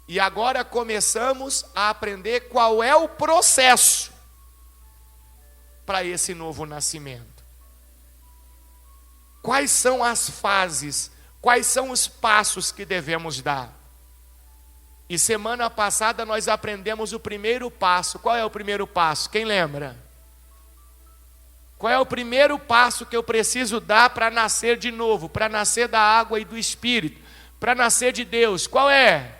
E agora começamos a aprender qual é o processo para esse novo nascimento. Quais são as fases, quais são os passos que devemos dar? E semana passada nós aprendemos o primeiro passo. Qual é o primeiro passo? Quem lembra? Qual é o primeiro passo que eu preciso dar para nascer de novo, para nascer da água e do Espírito, para nascer de Deus? Qual é?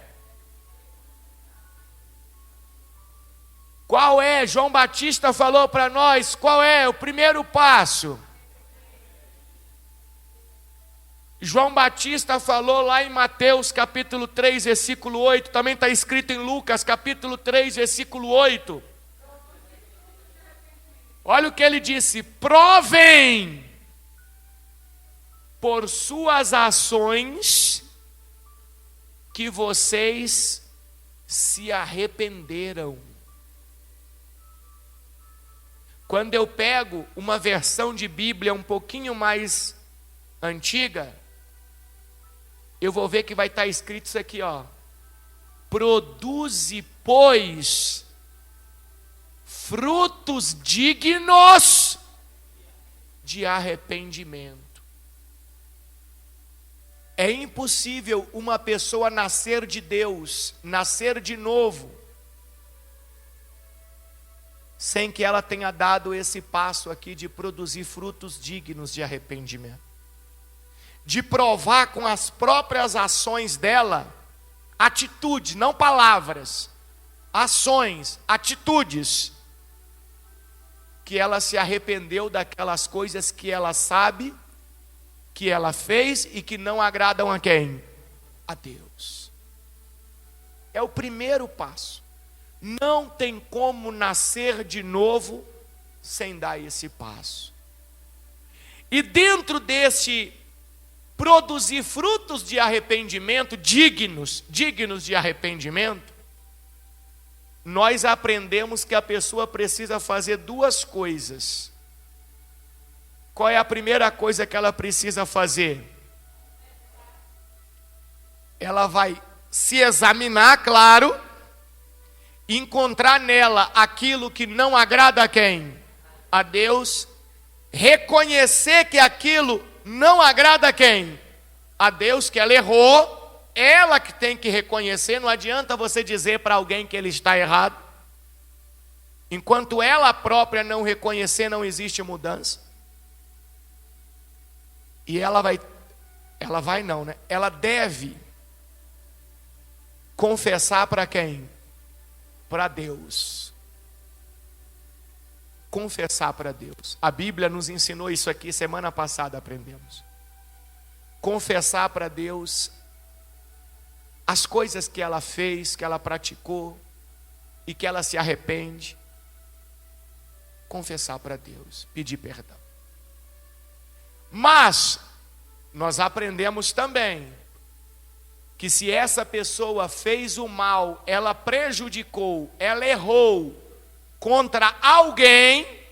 Qual é? João Batista falou para nós, qual é o primeiro passo? João Batista falou lá em Mateus capítulo 3, versículo 8, também está escrito em Lucas capítulo 3, versículo 8. Olha o que ele disse: provem por suas ações que vocês se arrependeram. Quando eu pego uma versão de Bíblia um pouquinho mais antiga, eu vou ver que vai estar escrito isso aqui, ó. Produze, pois, frutos dignos de arrependimento. É impossível uma pessoa nascer de Deus, nascer de novo, sem que ela tenha dado esse passo aqui de produzir frutos dignos de arrependimento. De provar com as próprias ações dela, atitudes, não palavras, ações, atitudes, que ela se arrependeu daquelas coisas que ela sabe, que ela fez e que não agradam a quem? A Deus. É o primeiro passo. Não tem como nascer de novo sem dar esse passo. E dentro desse produzir frutos de arrependimento, dignos de arrependimento, nós aprendemos que a pessoa precisa fazer duas coisas. Qual é a primeira coisa que ela precisa fazer? Ela vai se examinar, claro, encontrar nela aquilo que não agrada a quem? A Deus. Reconhecer que aquilo não agrada a quem? A Deus, que ela errou. Ela que tem que reconhecer. Não adianta você dizer para alguém que ele está errado. Enquanto ela própria não reconhecer, não existe mudança. E ela deve confessar para quem? Para Deus. Confessar para Deus. A Bíblia nos ensinou isso aqui, semana passada aprendemos. Confessar para Deus as coisas que ela fez, que ela praticou e que ela se arrepende. Confessar para Deus, pedir perdão. Mas nós aprendemos também que se essa pessoa fez o mal, ela prejudicou, ela errou contra alguém,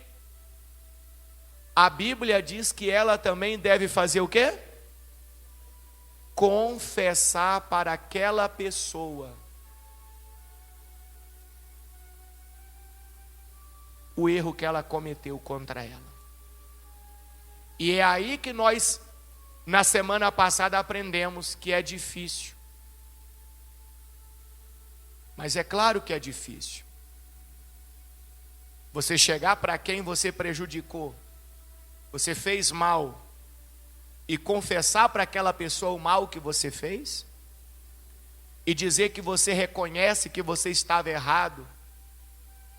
a Bíblia diz que ela também deve fazer o quê? Confessar para aquela pessoa o erro que ela cometeu contra ela. E é aí que nós, na semana passada, aprendemos que é difícil. Mas é claro que é difícil. Você chegar para quem você prejudicou, você fez mal, e confessar para aquela pessoa o mal que você fez, e dizer que você reconhece que você estava errado,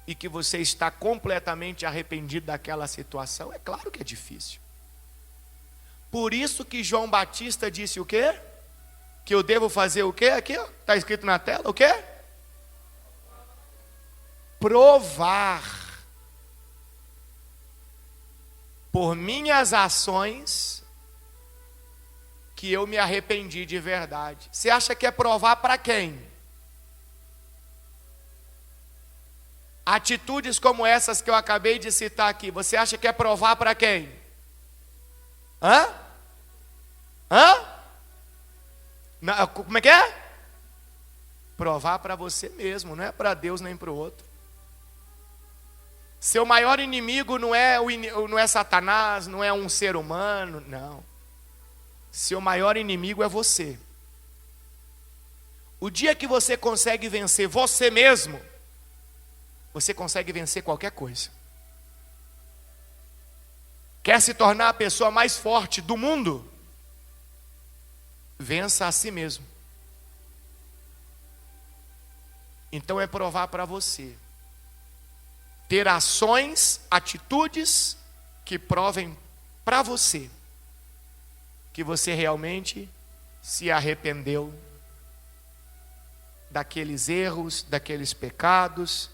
e que você está completamente arrependido daquela situação, é claro que é difícil. Por isso que João Batista disse o quê? Que eu devo fazer o quê? Aqui, está escrito na tela, o quê? Provar por minhas ações que eu me arrependi de verdade. Você acha que é provar para quem? Atitudes como essas que eu acabei de citar aqui, você acha que é provar para quem? Como é que é? Provar para você mesmo, não é para Deus nem para o outro. Seu maior inimigo não é Satanás, não é um ser humano, não. Seu maior inimigo é você. O dia que você consegue vencer você mesmo, você consegue vencer qualquer coisa. Quer se tornar a pessoa mais forte do mundo? Vença a si mesmo. Então é provar para você. Ter ações, atitudes que provem para você que você realmente se arrependeu daqueles erros, daqueles pecados,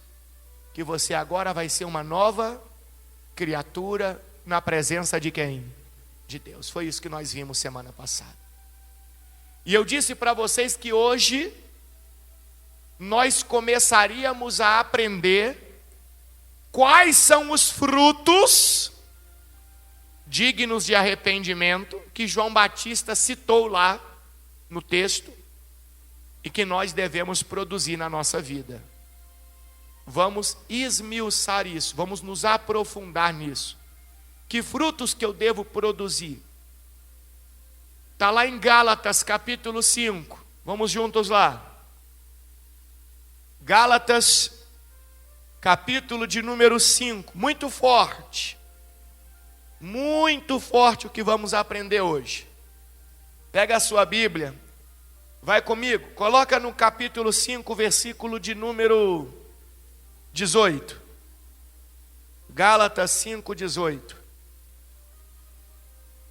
que você agora vai ser uma nova criatura na presença de quem? De Deus. Foi isso que nós vimos semana passada. E eu disse para vocês que hoje nós começaríamos a aprender quais são os frutos dignos de arrependimento que João Batista citou lá no texto e que nós devemos produzir na nossa vida. Vamos esmiuçar isso, vamos nos aprofundar nisso. Que frutos que eu devo produzir? Está lá em Gálatas capítulo 5, vamos juntos lá. Gálatas capítulo de número 5, muito forte o que vamos aprender hoje. Pega a sua Bíblia, vai comigo, coloca no capítulo 5, versículo de número 18. Gálatas 5, 18.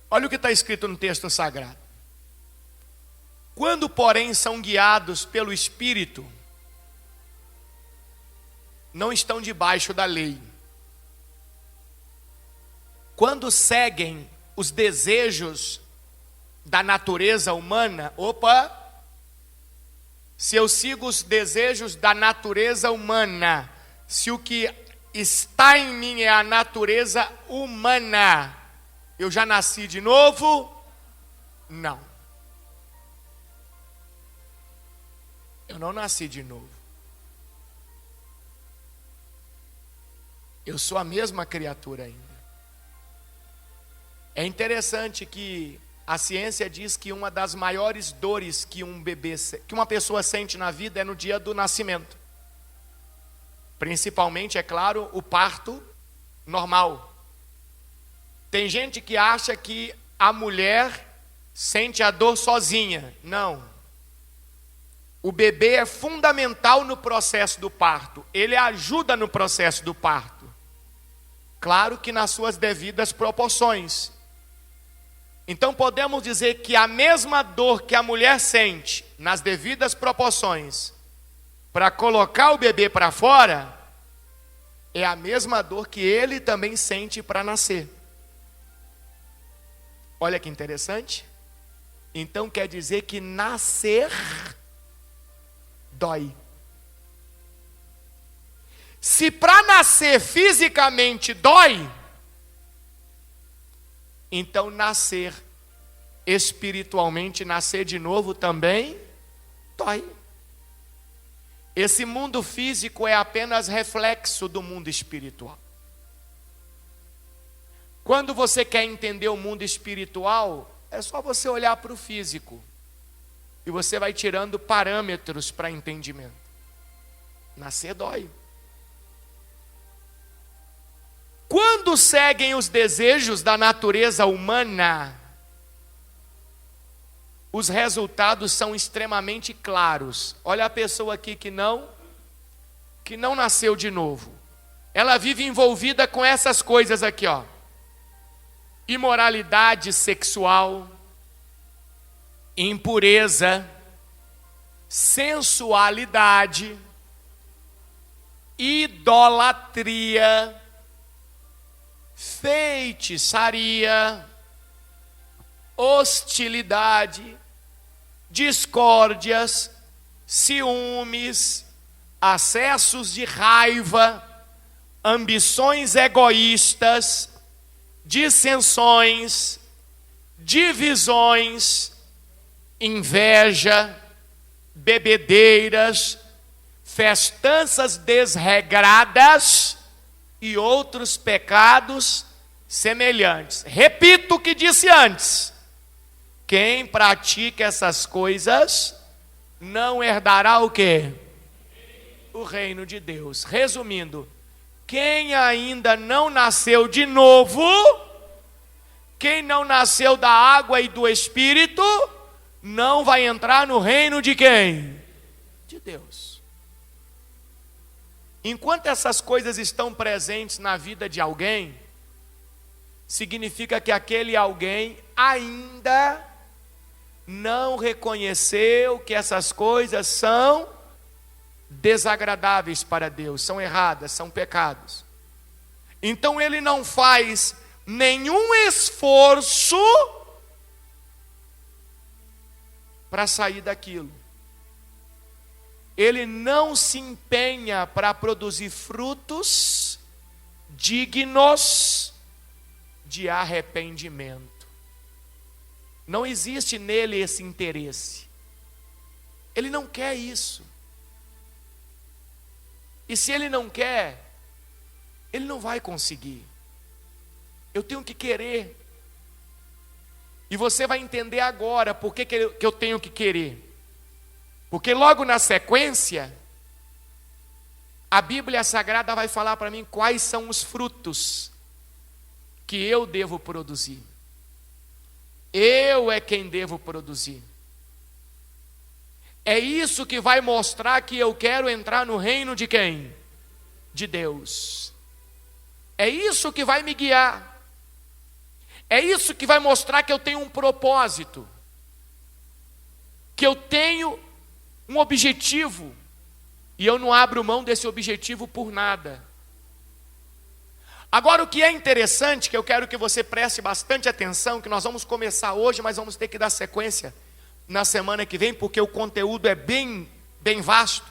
Olha o que está escrito no texto sagrado. Quando, porém, são guiados pelo Espírito, não estão debaixo da lei. Quando seguem os desejos da natureza humana, se eu sigo os desejos da natureza humana, se o que está em mim é a natureza humana, eu já nasci de novo? Não. Eu não nasci de novo. Eu sou a mesma criatura ainda. É interessante que a ciência diz que uma das maiores dores que uma pessoa sente na vida é no dia do nascimento. Principalmente, é claro, o parto normal. Tem gente que acha que a mulher sente a dor sozinha. Não. O bebê é fundamental no processo do parto. Ele ajuda no processo do parto. Claro que nas suas devidas proporções. Então podemos dizer que a mesma dor que a mulher sente nas devidas proporções para colocar o bebê para fora, é a mesma dor que ele também sente para nascer. Olha que interessante. Então quer dizer que nascer dói. Se para nascer fisicamente dói, então nascer espiritualmente, nascer de novo também dói. Esse mundo físico é apenas reflexo do mundo espiritual. Quando você quer entender o mundo espiritual, é só você olhar para o físico. E você vai tirando parâmetros para entendimento. Nascer dói. Quando seguem os desejos da natureza humana, os resultados são extremamente claros. Olha a pessoa aqui que não nasceu de novo. Ela vive envolvida com essas coisas aqui, ó. Imoralidade sexual, impureza, sensualidade, idolatria, feitiçaria, hostilidade, discórdias, ciúmes, acessos de raiva, ambições egoístas, dissensões, divisões, inveja, bebedeiras, festanças desregradas e outros pecados semelhantes. Repito o que disse antes: quem pratica essas coisas não herdará o quê? O reino de Deus. Resumindo, quem ainda não nasceu de novo, quem não nasceu da água e do Espírito, não vai entrar no reino de quem? De Deus. Enquanto essas coisas estão presentes na vida de alguém, significa que aquele alguém ainda não reconheceu que essas coisas são desagradáveis para Deus, são erradas, são pecados. Então ele não faz nenhum esforço para sair daquilo. Ele não se empenha para produzir frutos dignos de arrependimento. Não existe nele esse interesse. Ele não quer isso. E se ele não quer, ele não vai conseguir. Eu tenho que querer. E você vai entender agora por que eu tenho que querer. Porque logo na sequência, a Bíblia Sagrada vai falar para mim quais são os frutos que eu devo produzir. Eu é quem devo produzir. É isso que vai mostrar que eu quero entrar no reino de quem? De Deus. É isso que vai me guiar. É isso que vai mostrar que eu tenho um propósito. Que eu tenho um objetivo. E eu não abro mão desse objetivo por nada. Agora, o que é interessante, que eu quero que você preste bastante atenção, que nós vamos começar hoje, mas vamos ter que dar sequência na semana que vem, porque o conteúdo é bem vasto.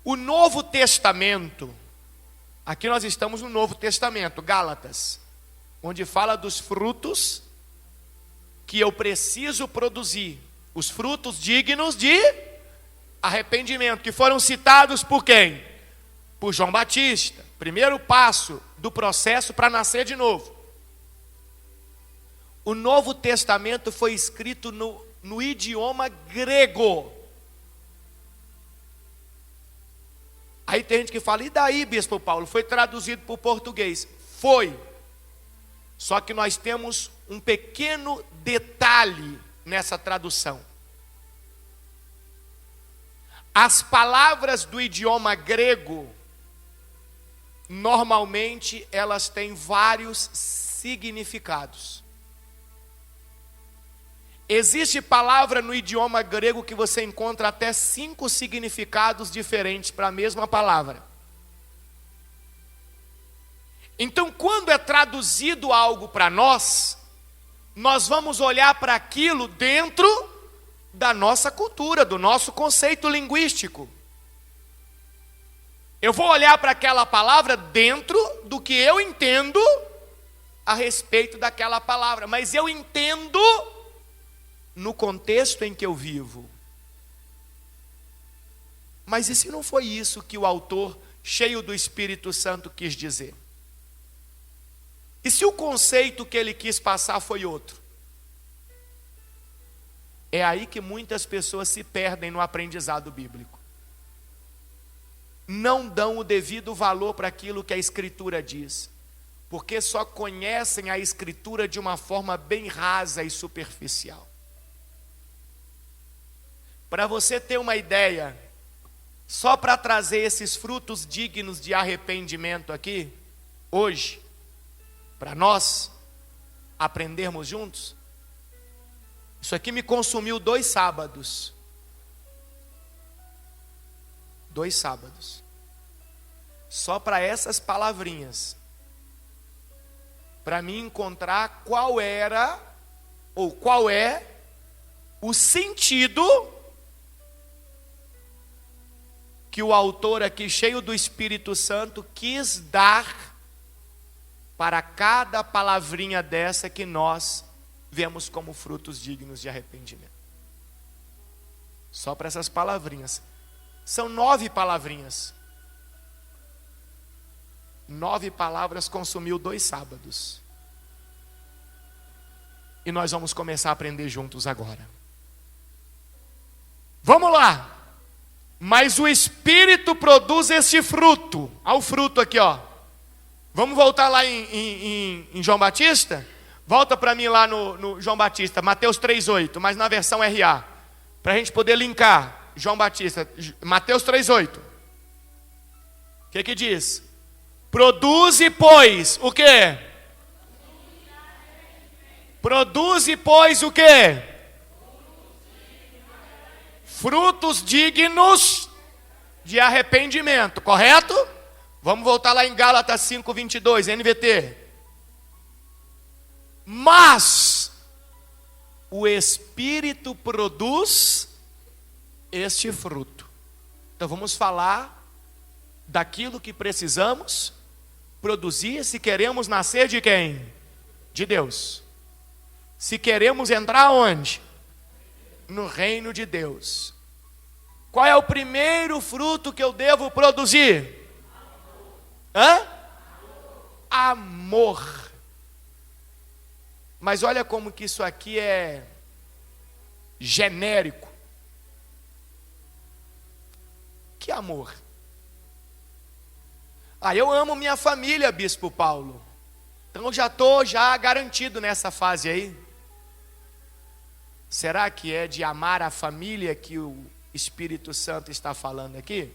O Novo Testamento, aqui nós estamos no Novo Testamento, Gálatas, onde fala dos frutos que eu preciso produzir, os frutos dignos de arrependimento, que foram citados por quem? Por João Batista. Primeiro passo do processo para nascer de novo. O Novo Testamento foi escrito no idioma grego. Aí tem gente que fala, e daí, Bispo Paulo? Foi traduzido para o português. Foi. Só que nós temos um pequeno detalhe nessa tradução. As palavras do idioma grego, normalmente elas têm vários significados. Existe palavra no idioma grego que você encontra até 5 significados diferentes para a mesma palavra. Então, quando é traduzido algo para nós vamos olhar para aquilo dentro da nossa cultura, do nosso conceito linguístico. Eu vou olhar para aquela palavra dentro do que eu entendo a respeito daquela palavra, mas eu entendo no contexto em que eu vivo. Mas e se não foi isso que o autor, cheio do Espírito Santo, quis dizer? E se o conceito que ele quis passar foi outro? É aí que muitas pessoas se perdem no aprendizado bíblico. Não dão o devido valor para aquilo que a Escritura diz, porque só conhecem a Escritura de uma forma bem rasa e superficial. Para você ter uma ideia, só para trazer esses frutos dignos de arrependimento aqui, hoje, para nós aprendermos juntos, isso aqui me consumiu 2 sábados. 2 sábados. Só para essas palavrinhas. Para mim encontrar qual era, ou qual é, o sentido que o autor aqui, cheio do Espírito Santo, quis dar para cada palavrinha dessa que nós vemos como frutos dignos de arrependimento. Só para essas palavrinhas. São 9 palavrinhas. 9 palavras consumiu 2 sábados. E nós vamos começar a aprender juntos agora. Vamos lá. Mas o Espírito produz este fruto. Olha o fruto aqui, ó. Vamos voltar lá em João Batista? Volta para mim lá no João Batista, Mateus 3,8, mas na versão RA. Para a gente poder linkar João Batista, Mateus 3,8. O que diz? Produze, pois, o quê? Produze, pois, o quê? Frutos dignos de arrependimento, correto? Vamos voltar lá em Gálatas 5:22, NVT. Mas o Espírito produz este fruto. Então vamos falar daquilo que precisamos produzir se queremos nascer de quem? De Deus. Se queremos entrar onde? No reino de Deus. Qual é o primeiro fruto que eu devo produzir? Amor. Mas olha como que isso aqui é genérico. Que amor? Eu amo minha família, Bispo Paulo. Então eu já estou garantido nessa fase aí. Será que é de amar a família que o Espírito Santo está falando aqui?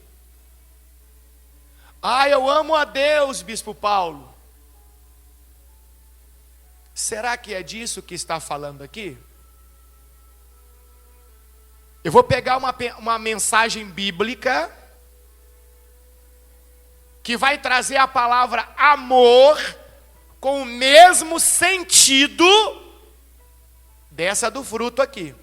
Eu amo a Deus, Bispo Paulo. Será que é disso que está falando aqui? Eu vou pegar uma mensagem bíblica que vai trazer a palavra amor com o mesmo sentido dessa do fruto aqui.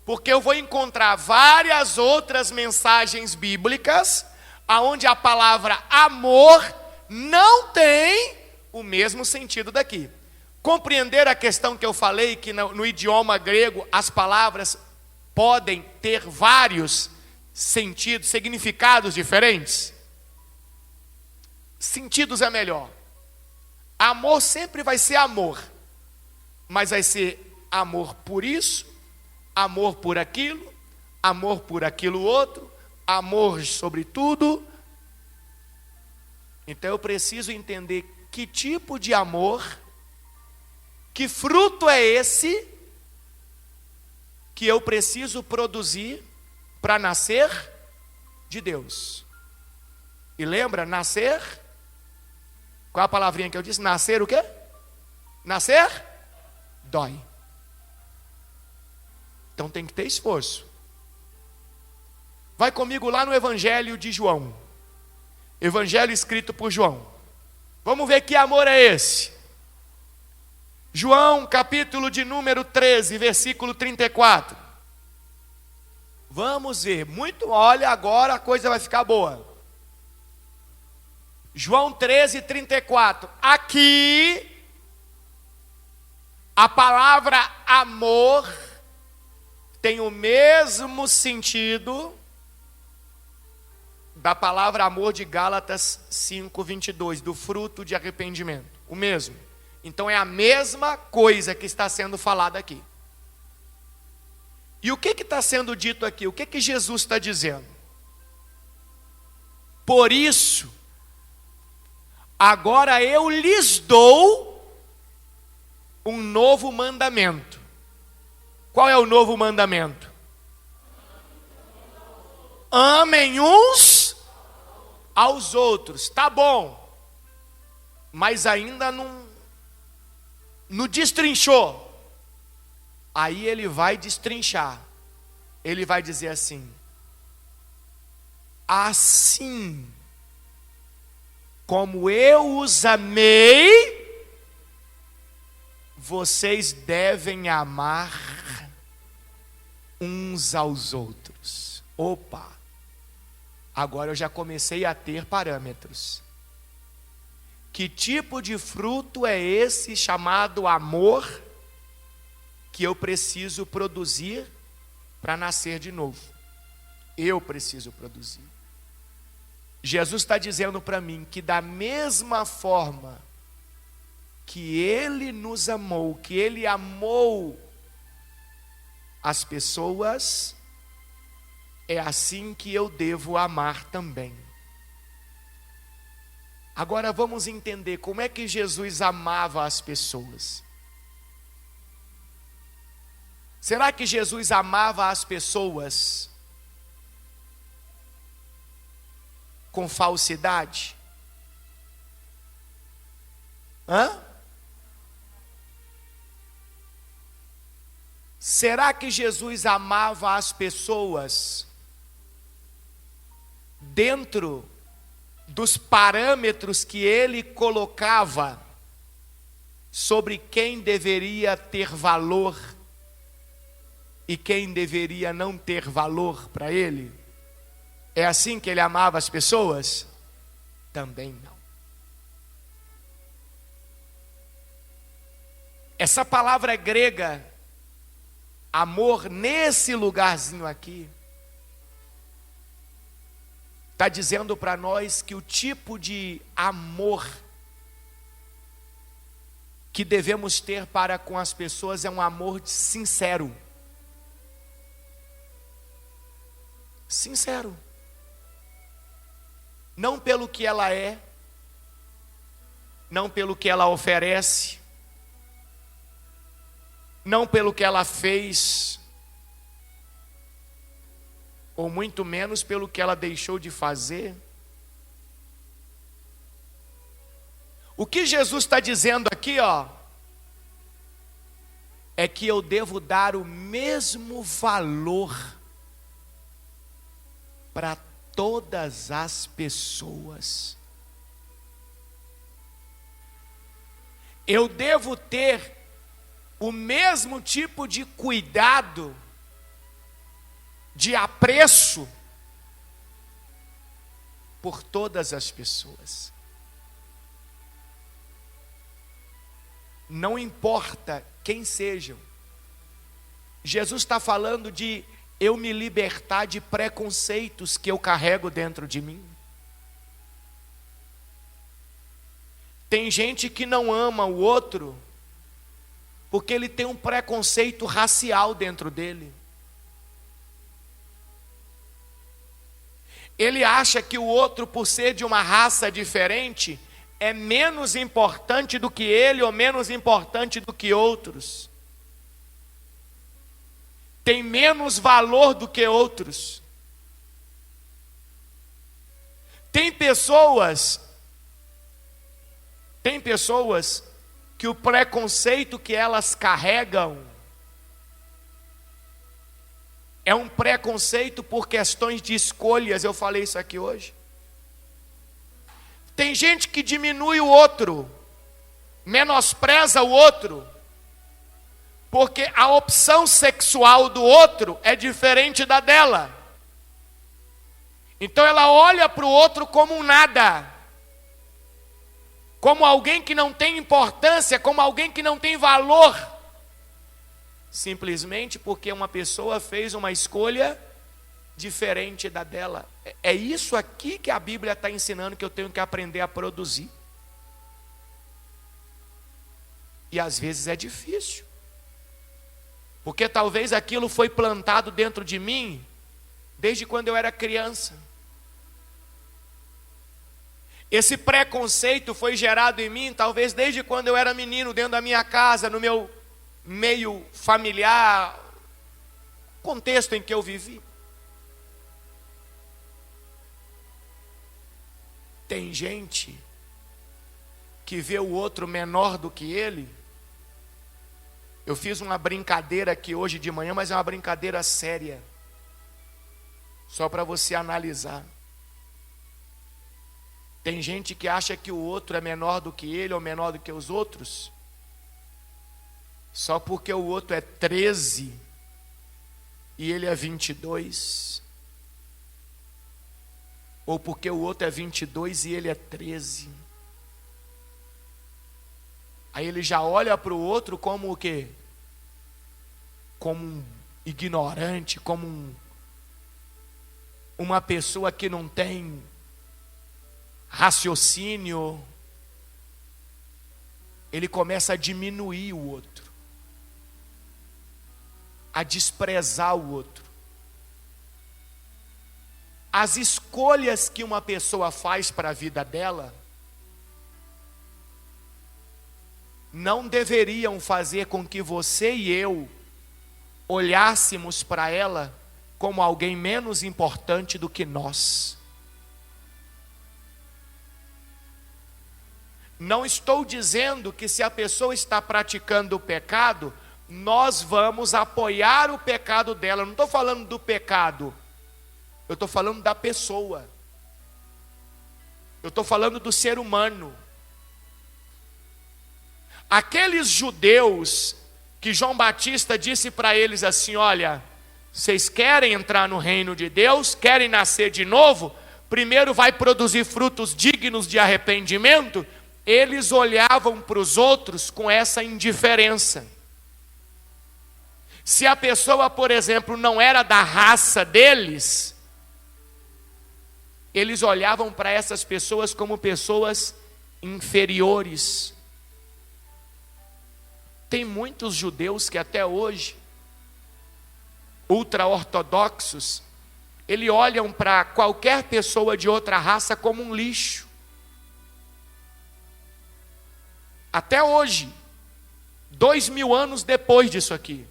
Porque eu vou encontrar várias outras mensagens bíblicas aonde a palavra amor não tem o mesmo sentido daqui. Compreender a questão que eu falei, que no idioma grego as palavras podem ter vários sentidos, significados diferentes? Sentidos é melhor. Amor sempre vai ser amor, mas vai ser amor por isso, amor por aquilo outro, amor sobre tudo. Então eu preciso entender que tipo de amor, que fruto é esse que eu preciso produzir para nascer de Deus. E lembra, nascer, qual é a palavrinha que eu disse? Nascer o quê? Nascer dói. Então tem que ter esforço. Vai comigo lá no Evangelho de João. Evangelho escrito por João. Vamos ver que amor é esse. João, capítulo de número 13, versículo 34. Vamos ver. Olha, agora a coisa vai ficar boa. João 13, 34. Aqui, a palavra amor tem o mesmo sentido da palavra amor de Gálatas 5:22, do fruto de arrependimento. O mesmo. Então é a mesma coisa que está sendo falada aqui. E o que está sendo dito aqui? O que Jesus está dizendo? Por isso, agora eu lhes dou um novo mandamento. Qual é o novo mandamento? Amem uns aos outros. Tá bom, mas ainda não destrinchou. Aí ele vai destrinchar. Ele vai dizer assim: assim como eu os amei, vocês devem amar uns aos outros. Opa! Agora eu já comecei a ter parâmetros. Que tipo de fruto é esse chamado amor que eu preciso produzir para nascer de novo. Eu preciso produzir. Jesus está dizendo para mim que da mesma forma que Ele nos amou, que Ele amou as pessoas, é assim que eu devo amar também. Agora vamos entender como é que Jesus amava as pessoas. Será que Jesus amava as pessoas com falsidade? Será que Jesus amava as pessoas dentro dos parâmetros que ele colocava sobre quem deveria ter valor e quem deveria não ter valor para ele? É assim que ele amava as pessoas? Também não. Essa palavra grega, amor, nesse lugarzinho aqui, está dizendo para nós que o tipo de amor que devemos ter para com as pessoas é um amor sincero. Sincero. Não pelo que ela é, não pelo que ela oferece, não pelo que ela fez, ou muito menos pelo que ela deixou de fazer. O que Jesus está dizendo aqui, é que eu devo dar o mesmo valor para todas as pessoas. Eu devo ter o mesmo tipo de cuidado, de apreço por todas as pessoas. Não importa quem sejam. Jesus está falando de eu me libertar de preconceitos que eu carrego dentro de mim. Tem gente que não ama o outro porque ele tem um preconceito racial dentro dele. Ele acha que o outro, por ser de uma raça diferente, é menos importante do que ele ou menos importante do que outros. Tem menos valor do que outros. Tem pessoas que o preconceito que elas carregam é um preconceito por questões de escolhas. Eu falei isso aqui hoje. Tem gente que diminui o outro, menospreza o outro, porque a opção sexual do outro é diferente da dela. Então ela olha para o outro como um nada, como alguém que não tem importância, como alguém que não tem valor, simplesmente porque uma pessoa fez uma escolha diferente da dela. É isso aqui que a Bíblia está ensinando, que eu tenho que aprender a produzir. E às vezes é difícil, porque talvez aquilo foi plantado dentro de mim desde quando eu era criança. Esse preconceito foi gerado em mim talvez desde quando eu era menino, dentro da minha casa, no meu meio familiar, contexto em que eu vivi. Tem gente que vê o outro menor do que ele. Eu fiz uma brincadeira aqui hoje de manhã, mas é uma brincadeira séria, só para você analisar. Tem gente que acha que o outro é menor do que ele ou menor do que os outros, só porque o outro é 13 e ele é 22, ou porque o outro é 22 e ele é 13. Aí ele já olha para o outro como o quê? Como ignorante, como uma pessoa que não tem raciocínio, ele começa a diminuir o outro, a desprezar o outro. As escolhas que uma pessoa faz para a vida dela não deveriam fazer com que você e eu olhássemos para ela como alguém menos importante do que nós. Não estou dizendo que se a pessoa está praticando o pecado, nós vamos apoiar o pecado dela. Eu não estou falando do pecado, eu estou falando da pessoa. Eu estou falando do ser humano. Aqueles judeus que João Batista disse para eles assim: olha, vocês querem entrar no reino de Deus, querem nascer de novo, primeiro vai produzir frutos dignos de arrependimento. Eles olhavam para os outros com essa indiferença. Se a pessoa, por exemplo, não era da raça deles, eles olhavam para essas pessoas como pessoas inferiores. Tem muitos judeus que até hoje, ultra-ortodoxos, eles olham para qualquer pessoa de outra raça como um lixo. Até hoje, 2000 anos depois disso aqui.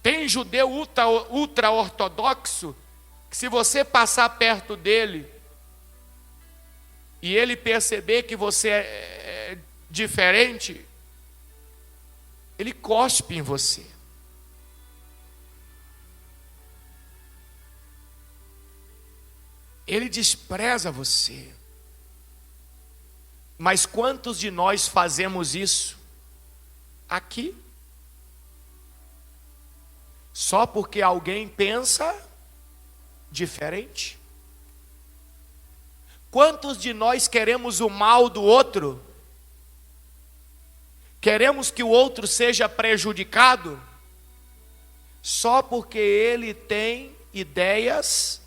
Tem judeu ultra-ortodoxo que, se você passar perto dele e ele perceber que você é diferente, ele cospe em você. Ele despreza você. Mas quantos de nós fazemos isso aqui? Só porque alguém pensa diferente? Quantos de nós queremos o mal do outro? Queremos que o outro seja prejudicado só porque ele tem ideias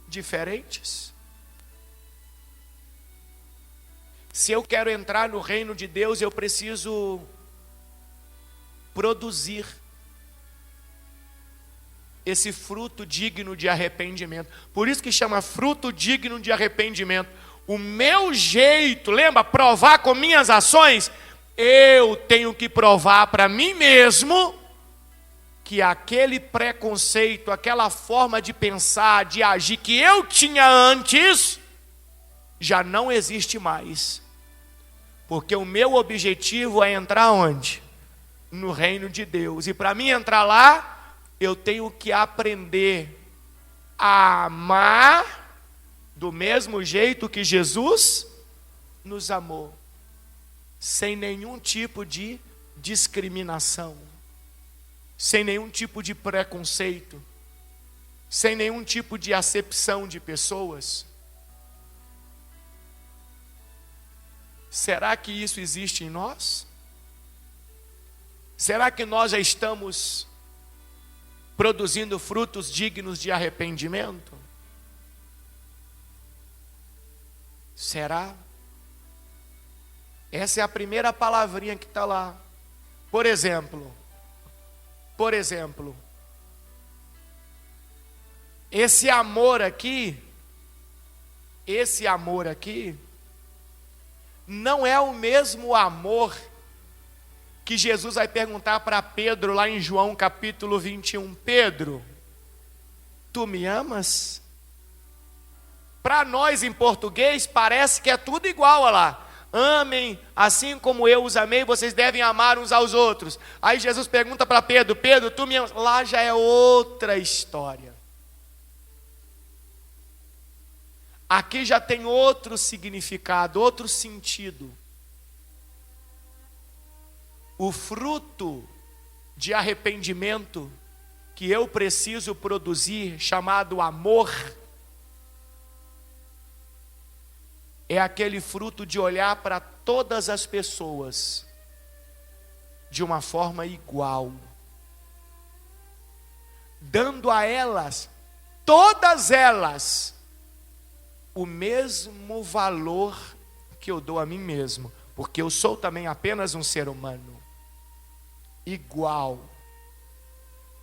diferentes? Se eu quero entrar no reino de Deus, eu preciso produzir esse fruto digno de arrependimento. Por isso que chama fruto digno de arrependimento. O meu jeito, lembra? Provar com minhas ações. Eu tenho que provar para mim mesmo que aquele preconceito, aquela forma de pensar, de agir que eu tinha antes, já não existe mais. Porque o meu objetivo é entrar onde? No reino de Deus. E para mim entrar lá, eu tenho que aprender a amar do mesmo jeito que Jesus nos amou. Sem nenhum tipo de discriminação, sem nenhum tipo de preconceito, sem nenhum tipo de acepção de pessoas. Será que isso existe em nós? Será que nós já estamos produzindo frutos dignos de arrependimento? Será? Essa é a primeira palavrinha que está lá. Por exemplo, esse amor aqui não é o mesmo amor que Jesus vai perguntar para Pedro lá em João capítulo 21. Pedro, tu me amas? Para nós em português parece que é tudo igual, olha lá. Amem, assim como eu os amei, vocês devem amar uns aos outros. Aí Jesus pergunta para Pedro, Pedro, tu me amas? Lá já é outra história. Aqui já tem outro significado, outro sentido. O fruto de arrependimento que eu preciso produzir, chamado amor, é aquele fruto de olhar para todas as pessoas de uma forma igual, dando a elas, todas elas, o mesmo valor que eu dou a mim mesmo, porque eu sou também apenas um ser humano, igual,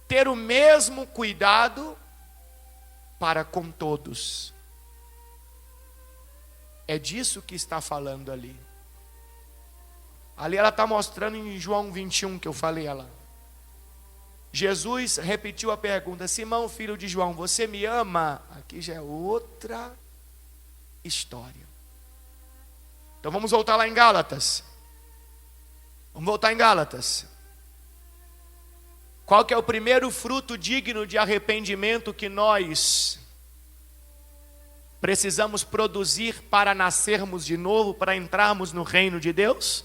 ter o mesmo cuidado para com todos. É disso que está falando ali. Ali ela está mostrando em João 21 que eu falei ela. Jesus repetiu a pergunta: Simão, filho de João, você me ama? Aqui já é outra história. Então vamos voltar lá em Gálatas. Vamos voltar em Gálatas. Qual que é o primeiro fruto digno de arrependimento que nós precisamos produzir para nascermos de novo, para entrarmos no reino de Deus?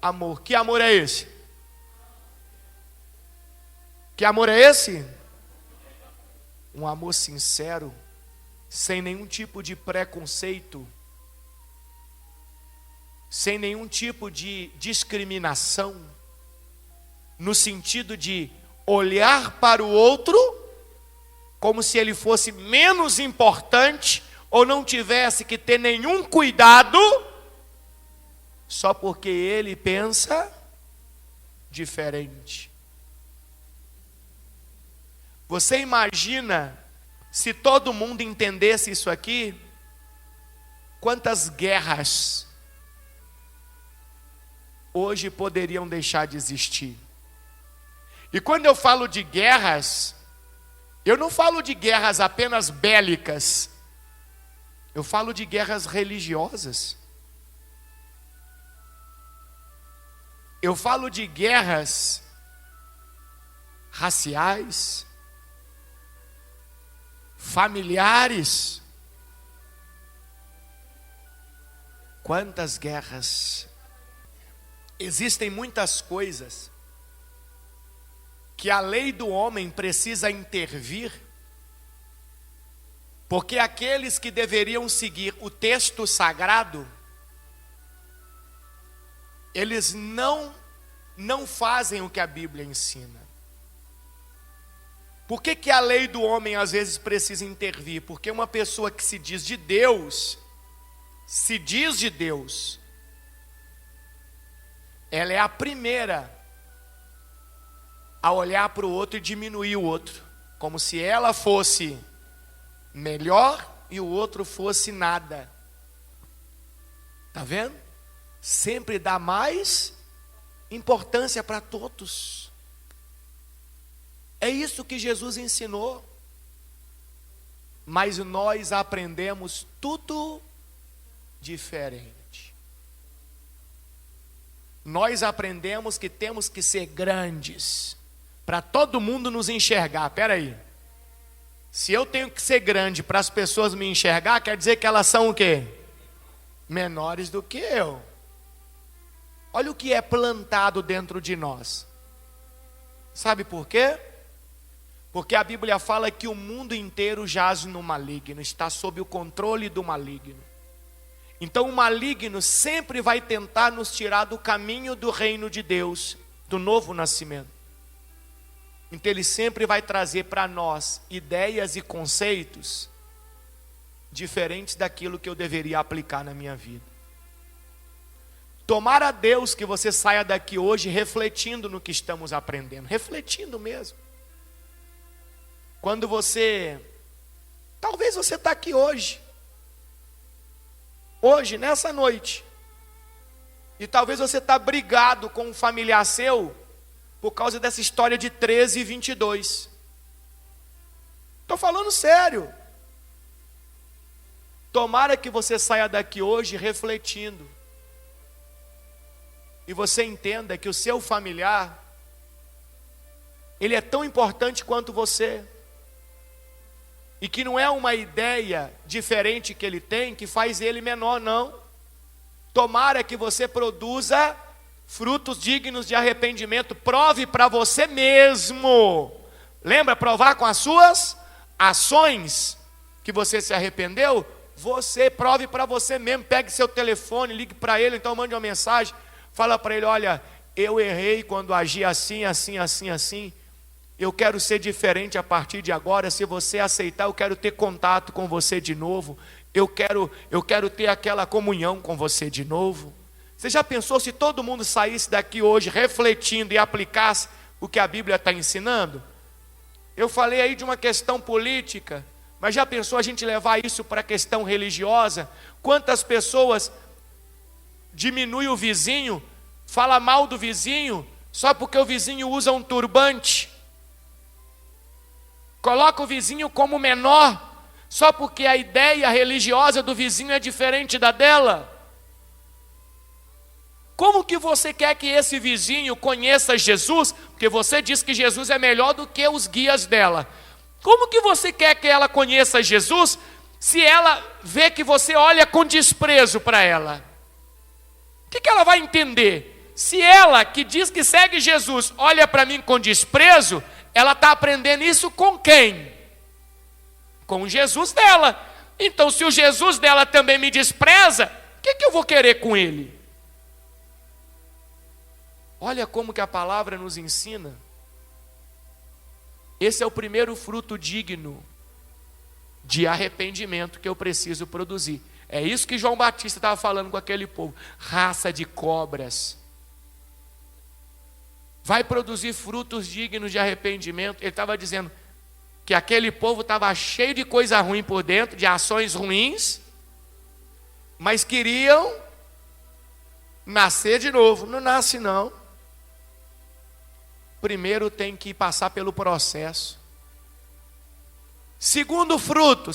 Amor. Que amor é esse? Que amor é esse? Um amor sincero, sem nenhum tipo de preconceito, sem nenhum tipo de discriminação, no sentido de olhar para o outro como se ele fosse menos importante ou não tivesse que ter nenhum cuidado só porque ele pensa diferente. Você imagina se todo mundo entendesse isso aqui? Quantas guerras hoje poderiam deixar de existir? E quando eu falo de guerras, eu não falo de guerras apenas bélicas, eu falo de guerras religiosas. Eu falo de guerras raciais, familiares. Quantas guerras! Existem muitas coisas que a lei do homem precisa intervir, porque aqueles que deveriam seguir o texto sagrado, eles não fazem o que a Bíblia ensina. Por que a lei do homem às vezes precisa intervir? Porque uma pessoa que se diz de Deus, ela é a primeira a olhar para o outro e diminuir o outro, como se ela fosse melhor e o outro fosse nada. Tá vendo? Sempre dá mais importância para todos. É isso que Jesus ensinou. Mas nós aprendemos tudo diferente. Nós aprendemos que temos que ser grandes para todo mundo nos enxergar. Espera aí. Se eu tenho que ser grande para as pessoas me enxergar, quer dizer que elas são o quê? Menores do que eu. Olha o que é plantado dentro de nós. Sabe por quê? Porque a Bíblia fala que o mundo inteiro jaz no maligno, está sob o controle do maligno. Então o maligno sempre vai tentar nos tirar do caminho do reino de Deus, do novo nascimento. Então ele sempre vai trazer para nós ideias e conceitos diferentes daquilo que eu deveria aplicar na minha vida. Tomara a Deus que você saia daqui hoje refletindo no que estamos aprendendo, refletindo mesmo. Quando talvez você está aqui hoje, nessa noite, e talvez você está brigado com um familiar seu, por causa dessa história de 13 e 22. Estou falando sério. Tomara que você saia daqui hoje refletindo. E você entenda que o seu familiar, ele é tão importante quanto você. E que não é uma ideia diferente que ele tem que faz ele menor, não. Tomara que você produza frutos dignos de arrependimento. Prove para você mesmo. Lembra, provar com as suas ações que você se arrependeu? Você prove para você mesmo. Pegue seu telefone, ligue para ele, então mande uma mensagem. Fala para ele: olha, eu errei quando agi assim, assim, assim, assim. Eu quero ser diferente a partir de agora. Se você aceitar, eu quero ter contato com você de novo. Eu quero ter aquela comunhão com você de novo. Você já pensou se todo mundo saísse daqui hoje refletindo e aplicasse o que a Bíblia está ensinando? Eu falei aí de uma questão política, mas já pensou a gente levar isso para a questão religiosa? Quantas pessoas diminuem o vizinho, fala mal do vizinho, só porque o vizinho usa um turbante? Coloca o vizinho como menor, só porque a ideia religiosa do vizinho é diferente da dela. Como que você quer que esse vizinho conheça Jesus? Porque você diz que Jesus é melhor do que os guias dela. Como que você quer que ela conheça Jesus se ela vê que você olha com desprezo para ela? O que ela vai entender? Se ela, que diz que segue Jesus, olha para mim com desprezo, ela está aprendendo isso com quem? Com o Jesus dela. Então, se o Jesus dela também me despreza, o que eu vou querer com ele? Olha como que a palavra nos ensina. Esse é o primeiro fruto digno de arrependimento que eu preciso produzir. É isso que João Batista estava falando com aquele povo. Raça de cobras. Vai produzir frutos dignos de arrependimento. Ele estava dizendo que aquele povo estava cheio de coisa ruim por dentro, de ações ruins, mas queriam nascer de novo. Não nasce não. Primeiro tem que passar pelo processo. Segundo fruto.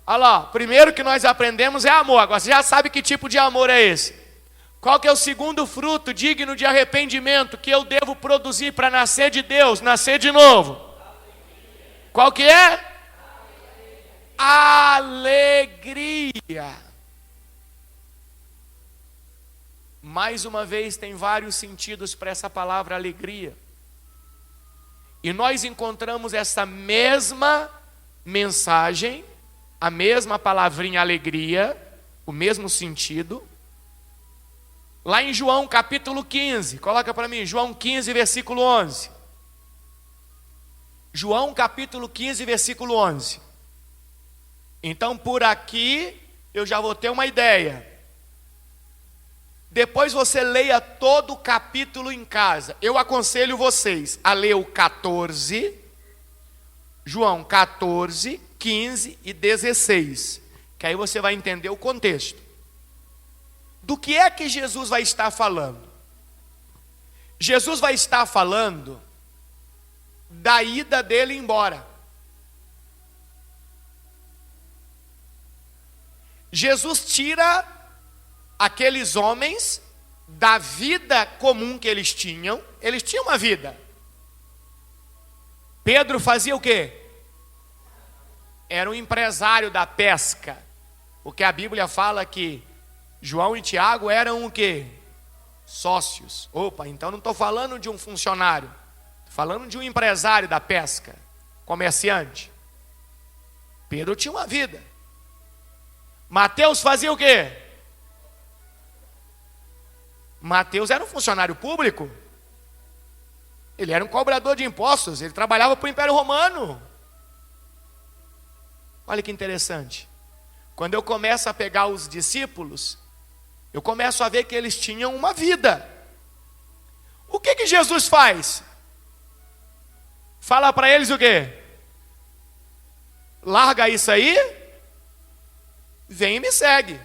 Olha lá, primeiro que nós aprendemos é amor. Agora você já sabe que tipo de amor é esse. Qual que é o segundo fruto digno de arrependimento que eu devo produzir para nascer de Deus, nascer de novo? Qual que é? Alegria. Mais uma vez, tem vários sentidos para essa palavra alegria. E nós encontramos essa mesma mensagem, a mesma palavrinha alegria, o mesmo sentido, lá em João capítulo 15. Coloca para mim, João 15, versículo 11. João capítulo 15, versículo 11. Então, por aqui, eu já vou ter uma ideia. Depois você leia todo o capítulo em casa. Eu aconselho vocês a ler o 14, João 14, 15 e 16. Que aí você vai entender o contexto. Do que é que Jesus vai estar falando? Jesus vai estar falando da ida dele embora. Jesus tira aqueles homens da vida comum que eles tinham uma vida. Pedro fazia o quê? Era um empresário da pesca, porque a Bíblia fala que João e Tiago eram o quê? Sócios. Opa, então não estou falando de um funcionário, estou falando de um empresário da pesca, comerciante. Pedro tinha uma vida. Mateus fazia o quê? Mateus era um funcionário público. Ele era um cobrador de impostos. Ele trabalhava para o Império Romano. Olha que interessante. Quando eu começo a pegar os discípulos, eu começo a ver que eles tinham uma vida. O que Jesus faz? Fala para eles o quê? Larga isso aí, vem e me segue.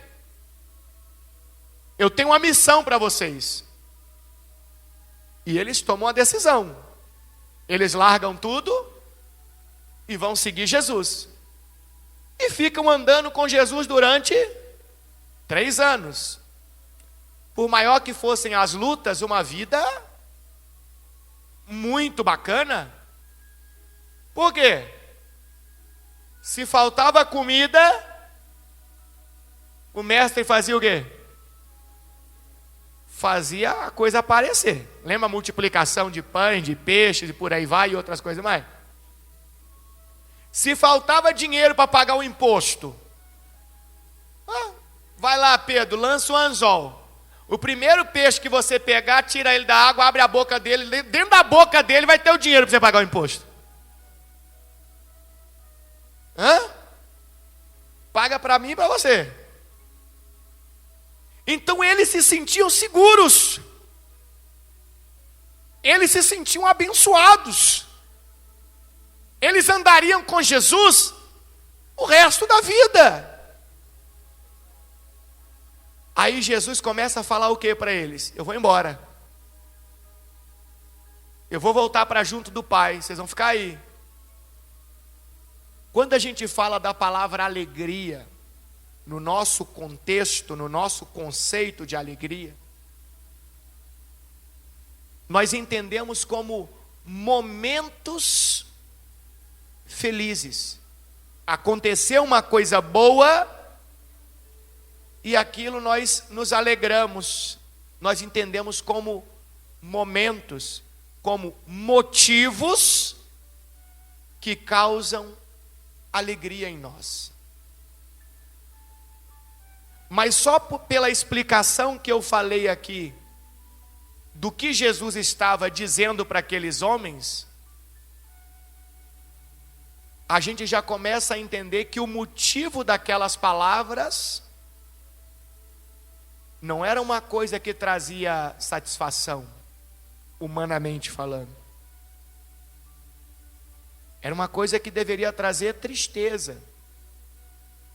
Eu tenho uma missão para vocês. E eles tomam a decisão. Eles largam tudo e vão seguir Jesus. E ficam andando com Jesus durante 3 anos. Por maior que fossem as lutas, uma vida muito bacana. Por quê? Se faltava comida, o mestre fazia o quê? Fazia a coisa aparecer. Lembra a multiplicação de pães, de peixes e por aí vai e outras coisas mais? Se faltava dinheiro para pagar o imposto, vai lá, Pedro, lança o anzol. O primeiro peixe que você pegar, tira ele da água, abre a boca dele, dentro da boca dele vai ter o dinheiro para você pagar o imposto. Hã? Paga para mim e para você. Então eles se sentiam seguros. Eles se sentiam abençoados. Eles andariam com Jesus o resto da vida. Aí Jesus começa a falar o que para eles? Eu vou embora. Eu vou voltar para junto do Pai. Vocês vão ficar aí. Quando a gente fala da palavra alegria, no nosso contexto, no nosso conceito de alegria, nós entendemos como momentos felizes. Aconteceu uma coisa boa e aquilo nós nos alegramos. Nós entendemos como momentos, como motivos que causam alegria em nós. Mas só pela explicação que eu falei aqui, do que Jesus estava dizendo para aqueles homens, a gente já começa a entender que o motivo daquelas palavras não era uma coisa que trazia satisfação, humanamente falando. Era uma coisa que deveria trazer tristeza,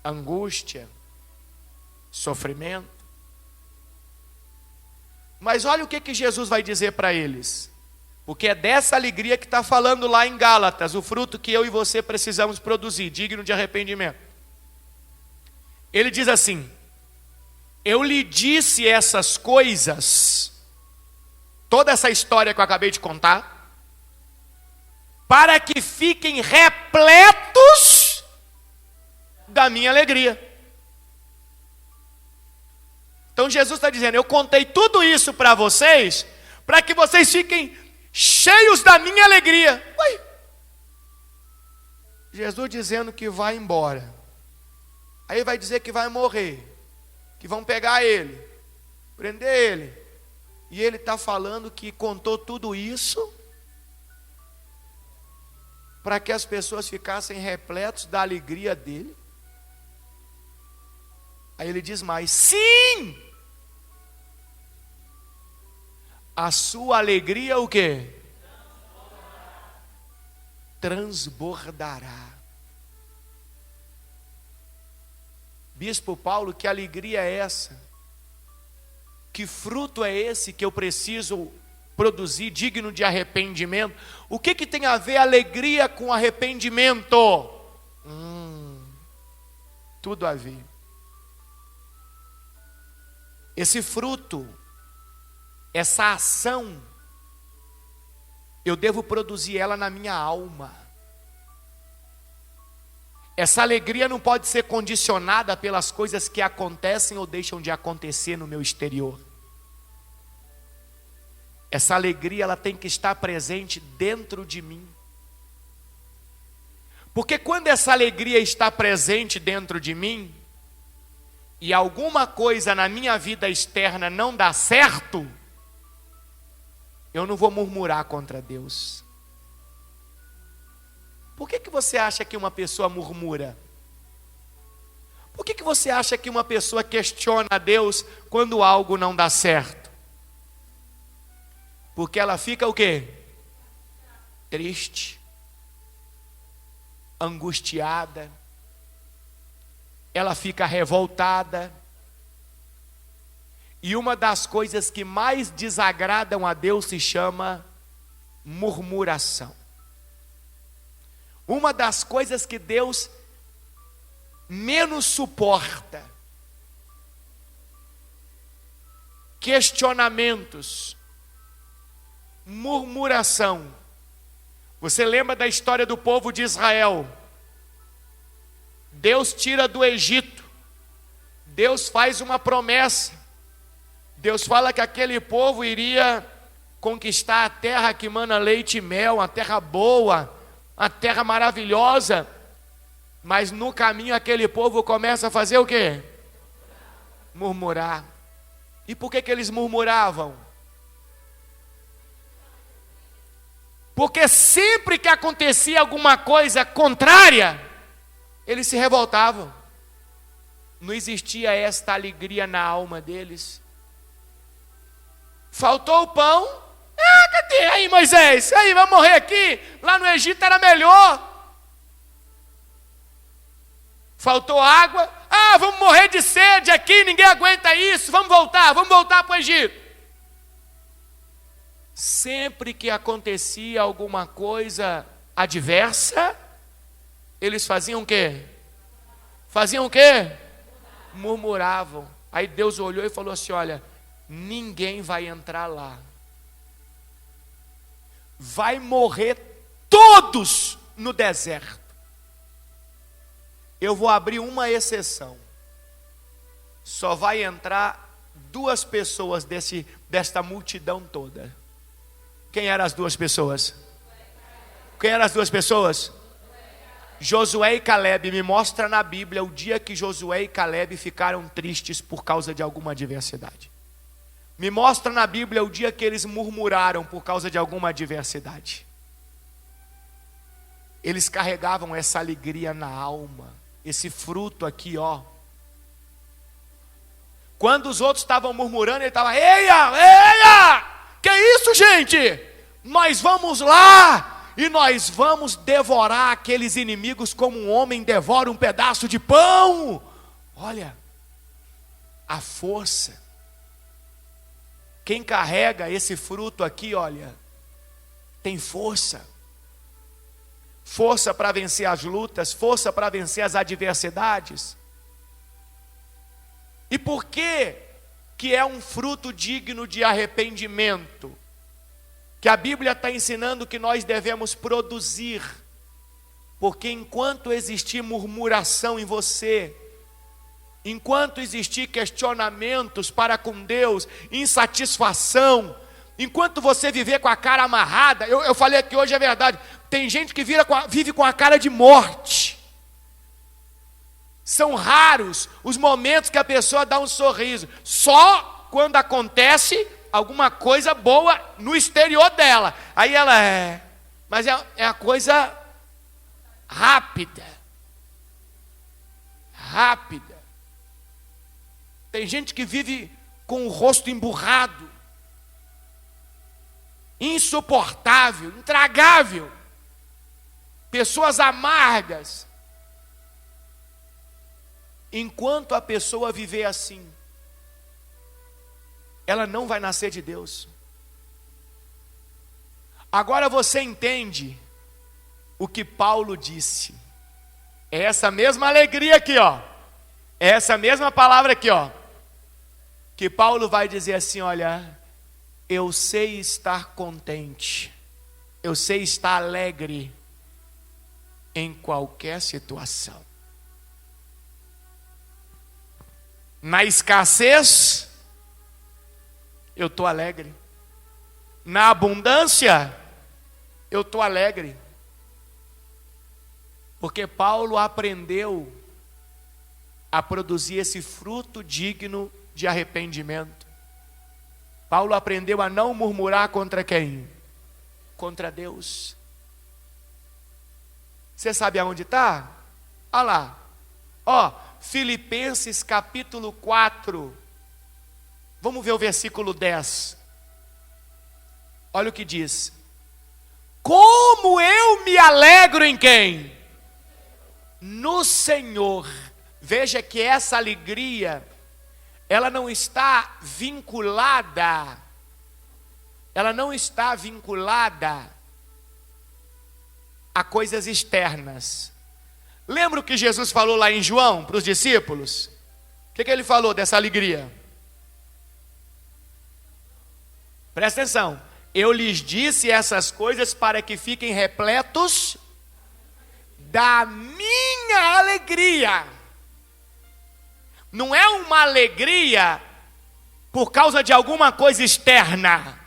angústia, sofrimento. Mas olha o que Jesus vai dizer para eles. Porque é dessa alegria que está falando lá em Gálatas, o fruto que eu e você precisamos produzir, digno de arrependimento. Ele diz assim: eu lhe disse essas coisas, toda essa história que eu acabei de contar, para que fiquem repletos da minha alegria. Então Jesus está dizendo, eu contei tudo isso para vocês, para que vocês fiquem cheios da minha alegria. Ué, Jesus dizendo que vai embora, aí vai dizer que vai morrer, que vão pegar ele, prender ele, e ele está falando que contou tudo isso para que as pessoas ficassem repletos da alegria dele. Aí ele diz mais, sim, a sua alegria o quê? Transbordará. Bispo Paulo, que alegria é essa? Que fruto é esse que eu preciso produzir digno de arrependimento? O que tem a ver alegria com arrependimento? Tudo a ver. Esse fruto, essa ação, eu devo produzir ela na minha alma. Essa alegria não pode ser condicionada pelas coisas que acontecem ou deixam de acontecer no meu exterior. Essa alegria, ela tem que estar presente dentro de mim. Porque quando essa alegria está presente dentro de mim, e alguma coisa na minha vida externa não dá certo, eu não vou murmurar contra Deus. Por que você acha que uma pessoa murmura? Por que você acha que uma pessoa questiona a Deus quando algo não dá certo? Porque ela fica o quê? Triste, angustiada, ela fica revoltada. E uma das coisas que mais desagradam a Deus se chama murmuração. Uma das coisas que Deus menos suporta: questionamentos, murmuração. Você lembra da história do povo de Israel? Deus tira do Egito, Deus faz uma promessa, Deus fala que aquele povo iria conquistar a terra que mana leite e mel, a terra boa, a terra maravilhosa. Mas no caminho aquele povo começa a fazer o quê? Murmurar. E por que eles murmuravam? Porque sempre que acontecia alguma coisa contrária, eles se revoltavam. Não existia esta alegria na alma deles. Faltou o pão. Ah, cadê aí, Moisés? Aí, vamos morrer aqui. Lá no Egito era melhor. Faltou água. Ah, vamos morrer de sede aqui, ninguém aguenta isso. Vamos voltar para o Egito. Sempre que acontecia alguma coisa adversa, eles faziam o quê? Faziam o quê? Murmuravam. Aí Deus olhou e falou assim: olha, ninguém vai entrar lá. Vai morrer todos no deserto. Eu vou abrir uma exceção. Só vai entrar 2 pessoas desta multidão toda. Quem eram as 2 pessoas? Quem eram as 2 pessoas? Josué e Caleb. Me mostra na Bíblia o dia que Josué e Caleb ficaram tristes por causa de alguma adversidade. Me mostra na Bíblia o dia que eles murmuraram por causa de alguma adversidade. Eles carregavam essa alegria na alma, esse fruto aqui, ó. Quando os outros estavam murmurando, ele estava: eia, que isso, gente? Nós vamos lá e nós vamos devorar aqueles inimigos como um homem devora um pedaço de pão. Olha, a força. Quem carrega esse fruto aqui, olha, tem força. Força para vencer as lutas, força para vencer as adversidades. E por que é um fruto digno de arrependimento? Que a Bíblia está ensinando que nós devemos produzir. Porque enquanto existir murmuração em você, enquanto existir questionamentos para com Deus, insatisfação, enquanto você viver com a cara amarrada, eu falei aqui hoje, é verdade, tem gente que vive com a cara de morte. São raros os momentos que a pessoa dá um sorriso, só quando acontece alguma coisa boa no exterior dela, aí ela mas é a coisa rápida. Tem gente que vive com o rosto emburrado, insuportável, intragável, pessoas amargas. Enquanto a pessoa viver assim, ela não vai nascer de Deus. Agora você entende o que Paulo disse. É essa mesma alegria aqui, ó. É essa mesma palavra aqui, ó. Que Paulo vai dizer assim: olha, eu sei estar contente, eu sei estar alegre em qualquer situação. Na escassez, eu estou alegre. Na abundância, eu estou alegre. Porque Paulo aprendeu a produzir esse fruto digno de arrependimento. Paulo aprendeu a não murmurar contra quem? Contra Deus. Você sabe aonde está? Olha lá. Ó, Filipenses capítulo 4. Vamos ver o versículo 10. Olha o que diz. Como eu me alegro em quem? No Senhor. Veja que essa alegria, ela não está vinculada a coisas externas. Lembra o que Jesus falou lá em João para os discípulos? O que ele falou dessa alegria? Presta atenção. Eu lhes disse essas coisas para que fiquem repletos da minha alegria. Não é uma alegria por causa de alguma coisa externa.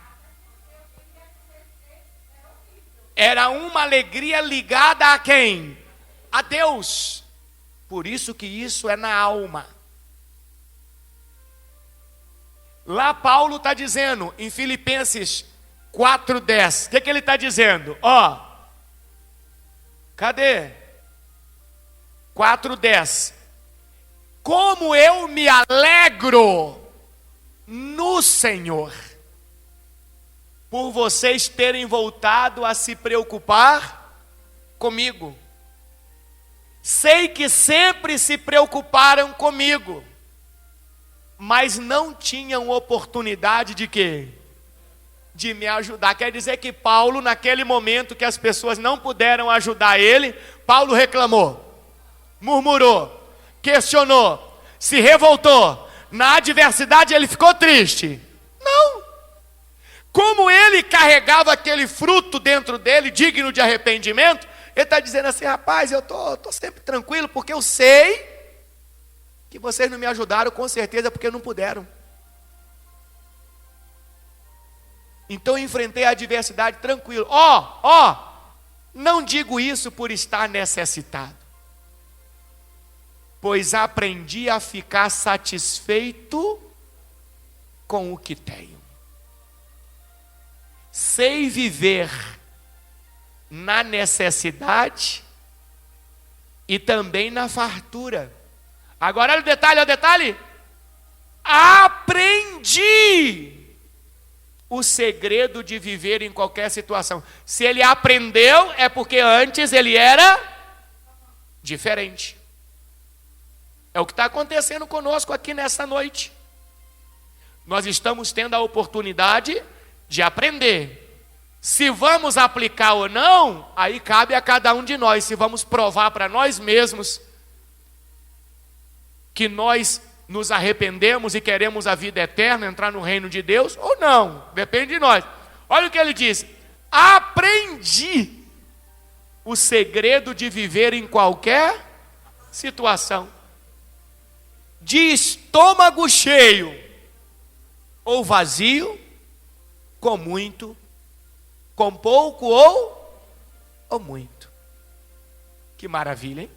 Era uma alegria ligada a quem? A Deus. Por isso que isso é na alma. Lá Paulo está dizendo, em Filipenses 4:10, o que ele está dizendo? Ó, cadê? 4:10. Como eu me alegro no Senhor, por vocês terem voltado a se preocupar comigo. Sei que sempre se preocuparam comigo, mas não tinham oportunidade de quê? De me ajudar. Quer dizer que Paulo, naquele momento que as pessoas não puderam ajudar ele, Paulo reclamou, murmurou, questionou, se revoltou. Na adversidade ele ficou triste? Não. Como ele carregava aquele fruto dentro dele, digno de arrependimento, ele está dizendo assim, rapaz, eu tô sempre tranquilo, porque eu sei que vocês não me ajudaram, com certeza, porque não puderam. Então eu enfrentei a adversidade tranquilo. Não digo isso por estar necessitado, pois aprendi a ficar satisfeito com o que tenho. Sei viver na necessidade e também na fartura. Agora olha o detalhe. Aprendi o segredo de viver em qualquer situação. Se ele aprendeu, é porque antes ele era diferente. É o que está acontecendo conosco aqui nessa noite. Nós estamos tendo a oportunidade de aprender. Se vamos aplicar ou não, aí cabe a cada um de nós. Se vamos provar para nós mesmos que nós nos arrependemos e queremos a vida eterna, entrar no reino de Deus, ou não, depende de nós. Olha o que ele diz: aprendi o segredo de viver em qualquer situação, de estômago cheio ou vazio, com muito, com pouco ou muito. Que maravilha, hein?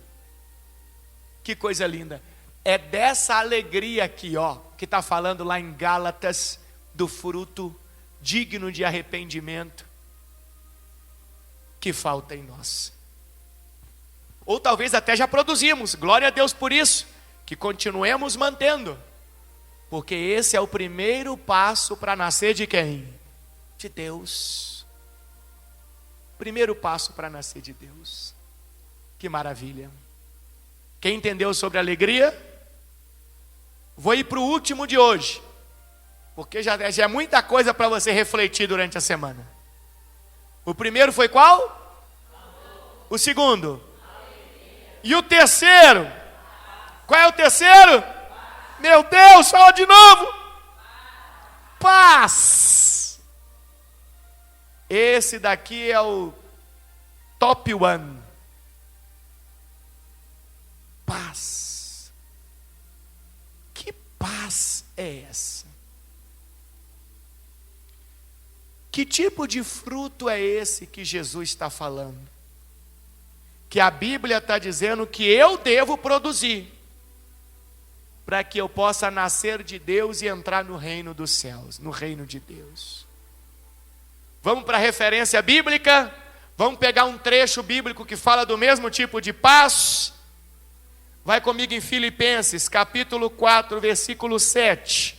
Que coisa linda. É dessa alegria aqui, ó, que está falando lá em Gálatas, do fruto digno de arrependimento, que falta em nós. Ou talvez até já produzimos, glória a Deus por isso, que continuemos mantendo, porque esse é o primeiro passo para nascer de quem? De Deus. Primeiro passo para nascer de Deus. Que maravilha. Quem entendeu sobre alegria? Vou ir para o último de hoje, porque já é muita coisa para você refletir durante a semana. O primeiro foi qual? O segundo? E o terceiro? Qual é o terceiro? Meu Deus, fala de novo. Paz. Esse daqui é o top one. Paz. Que paz é essa? Que tipo de fruto é esse que Jesus está falando? Que a Bíblia está dizendo que eu devo produzir, para que eu possa nascer de Deus e entrar no reino dos céus, no reino de Deus. Vamos para a referência bíblica? Vamos pegar um trecho bíblico que fala do mesmo tipo de paz? Vai comigo em Filipenses, capítulo 4, versículo 7.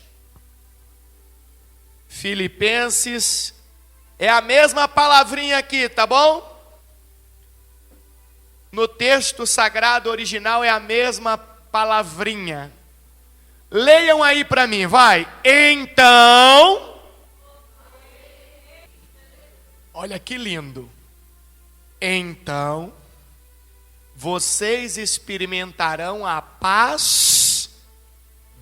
Filipenses, é a mesma palavrinha aqui, tá bom? No texto sagrado original é a mesma palavrinha. Leiam aí para mim, vai. Então, olha que lindo. Então, vocês experimentarão a paz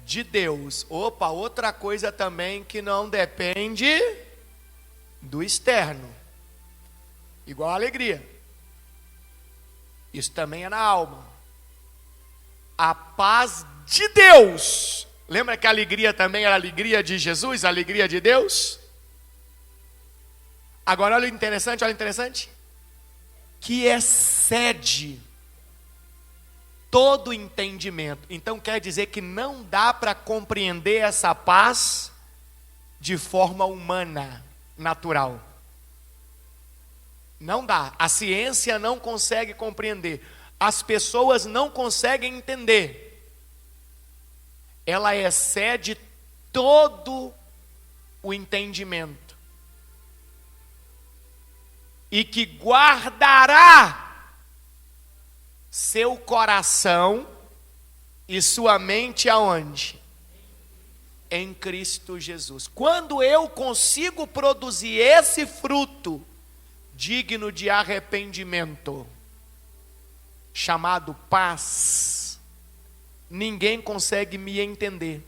de Deus. Opa, outra coisa também que não depende do externo. Igual a alegria. Isso também é na alma. A paz de Deus. Lembra que a alegria também era a alegria de Jesus, a alegria de Deus? Agora olha o interessante. Que excede todo entendimento. Então quer dizer que não dá para compreender essa paz de forma humana, natural. Não dá. A ciência não consegue compreender. As pessoas não conseguem entender. Ela excede todo o entendimento. E que guardará seu coração e sua mente aonde? Em Cristo Jesus. Quando eu consigo produzir esse fruto digno de arrependimento, chamado paz, ninguém consegue me entender.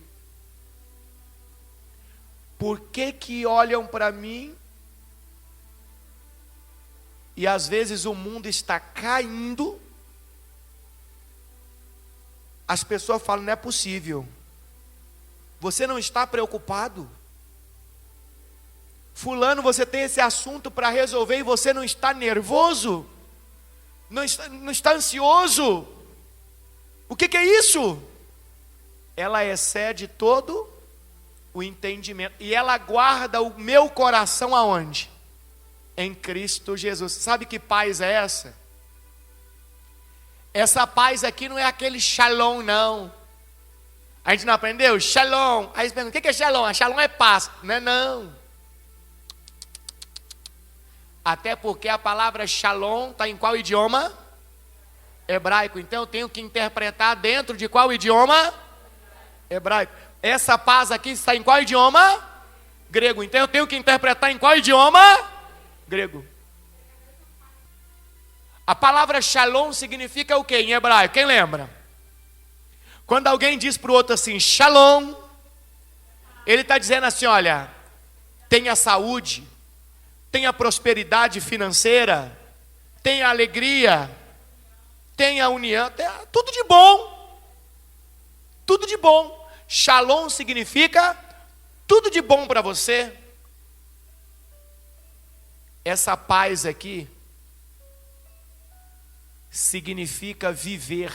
Por que olham para mim e às vezes o mundo está caindo? As pessoas falam, não é possível. Você não está preocupado? Fulano, você tem esse assunto para resolver e você não está nervoso? Não está ansioso? O que é isso? Ela excede todo o entendimento. E ela guarda o meu coração aonde? Em Cristo Jesus. Sabe que paz é essa? Essa paz aqui não é aquele shalom, não. A gente não aprendeu? Shalom. Aí você pergunta, o que é shalom? Shalom é paz. Não é não. Até porque a palavra shalom está em qual idioma? Hebraico. Então eu tenho que interpretar dentro de qual idioma? Hebraico. Essa paz aqui está em qual idioma? Grego. Então eu tenho que interpretar em qual idioma? Grego. A palavra shalom significa o que em hebraico? Quem lembra? Quando alguém diz para o outro assim, shalom, ele está dizendo assim, olha, tenha saúde, tenha prosperidade financeira, tenha alegria, tenha união, tenha tudo de bom. Tudo de bom. Shalom significa tudo de bom para você. Essa paz aqui significa viver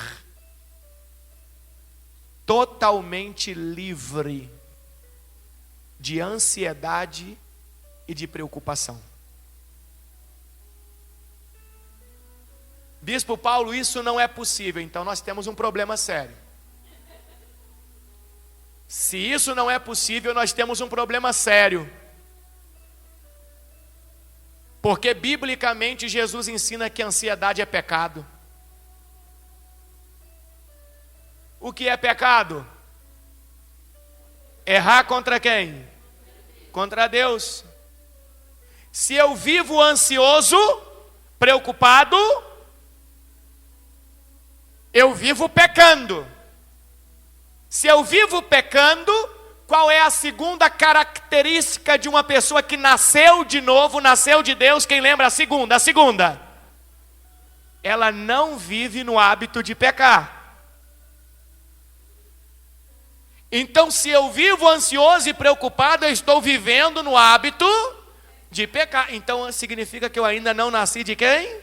totalmente livre de ansiedade e de preocupação. Bispo Paulo, isso não é possível, então nós temos um problema sério. Se isso não é possível, nós temos um problema sério. Porque biblicamente Jesus ensina que a ansiedade é pecado. O que é pecado? Errar contra quem? Contra Deus. Se eu vivo ansioso, preocupado, eu vivo pecando. Se eu vivo pecando, qual é a segunda característica de uma pessoa que nasceu de novo, nasceu de Deus? Quem lembra a segunda? A segunda. Ela não vive no hábito de pecar. Então, se eu vivo ansioso e preocupado, eu estou vivendo no hábito de pecar. Então, significa que eu ainda não nasci de quem?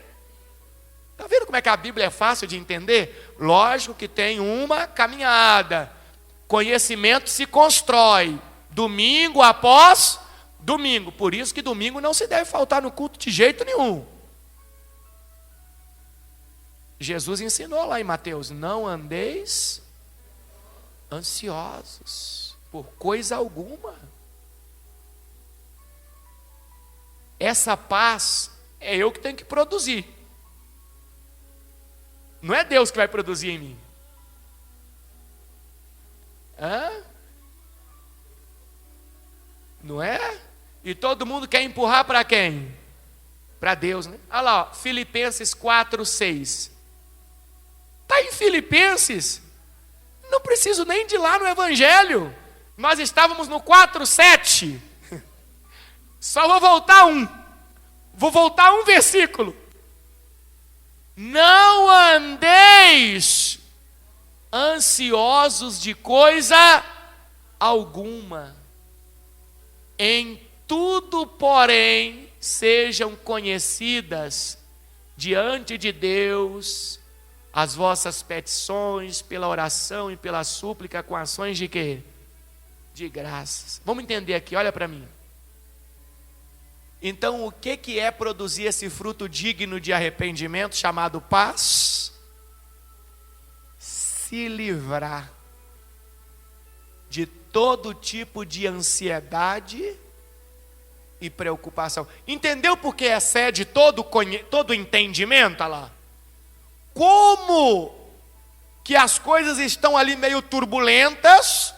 Está vendo como é que a Bíblia é fácil de entender? Lógico que tem uma caminhada. Conhecimento se constrói domingo após domingo. Por isso que domingo não se deve faltar no culto de jeito nenhum. Jesus ensinou lá em Mateus, não andeis ansiosos por coisa alguma. Essa paz é eu que tenho que produzir. Não é Deus que vai produzir em mim. Não é? E todo mundo quer empurrar para quem? Para Deus, né? Olha lá, ó, Filipenses 4:6. Está em Filipenses. Não preciso nem de ir lá no Evangelho. Nós estávamos no 4:7. Só vou voltar um. Vou voltar um versículo. Não andeis ansiosos de coisa alguma. Em tudo, porém, sejam conhecidas diante de Deus as vossas petições pela oração e pela súplica com ações de quê? de graças. Vamos entender aqui, olha para mim. Então, o que é produzir esse fruto digno de arrependimento, chamado paz? Se livrar de todo tipo de ansiedade e preocupação. Entendeu por que excede todo entendimento? Olha lá. Como que as coisas estão ali meio turbulentas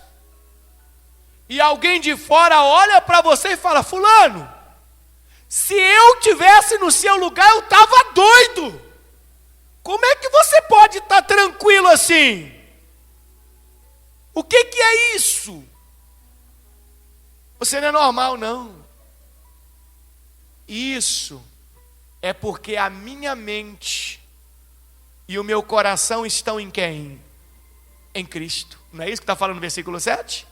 e alguém de fora olha para você e fala: fulano, se eu tivesse no seu lugar eu estava doido. Como é que você pode estar tranquilo assim? O que é isso? Você não é normal, não. Isso é porque a minha mente e o meu coração estão em quem? Em Cristo. Não é isso que está falando no versículo 7?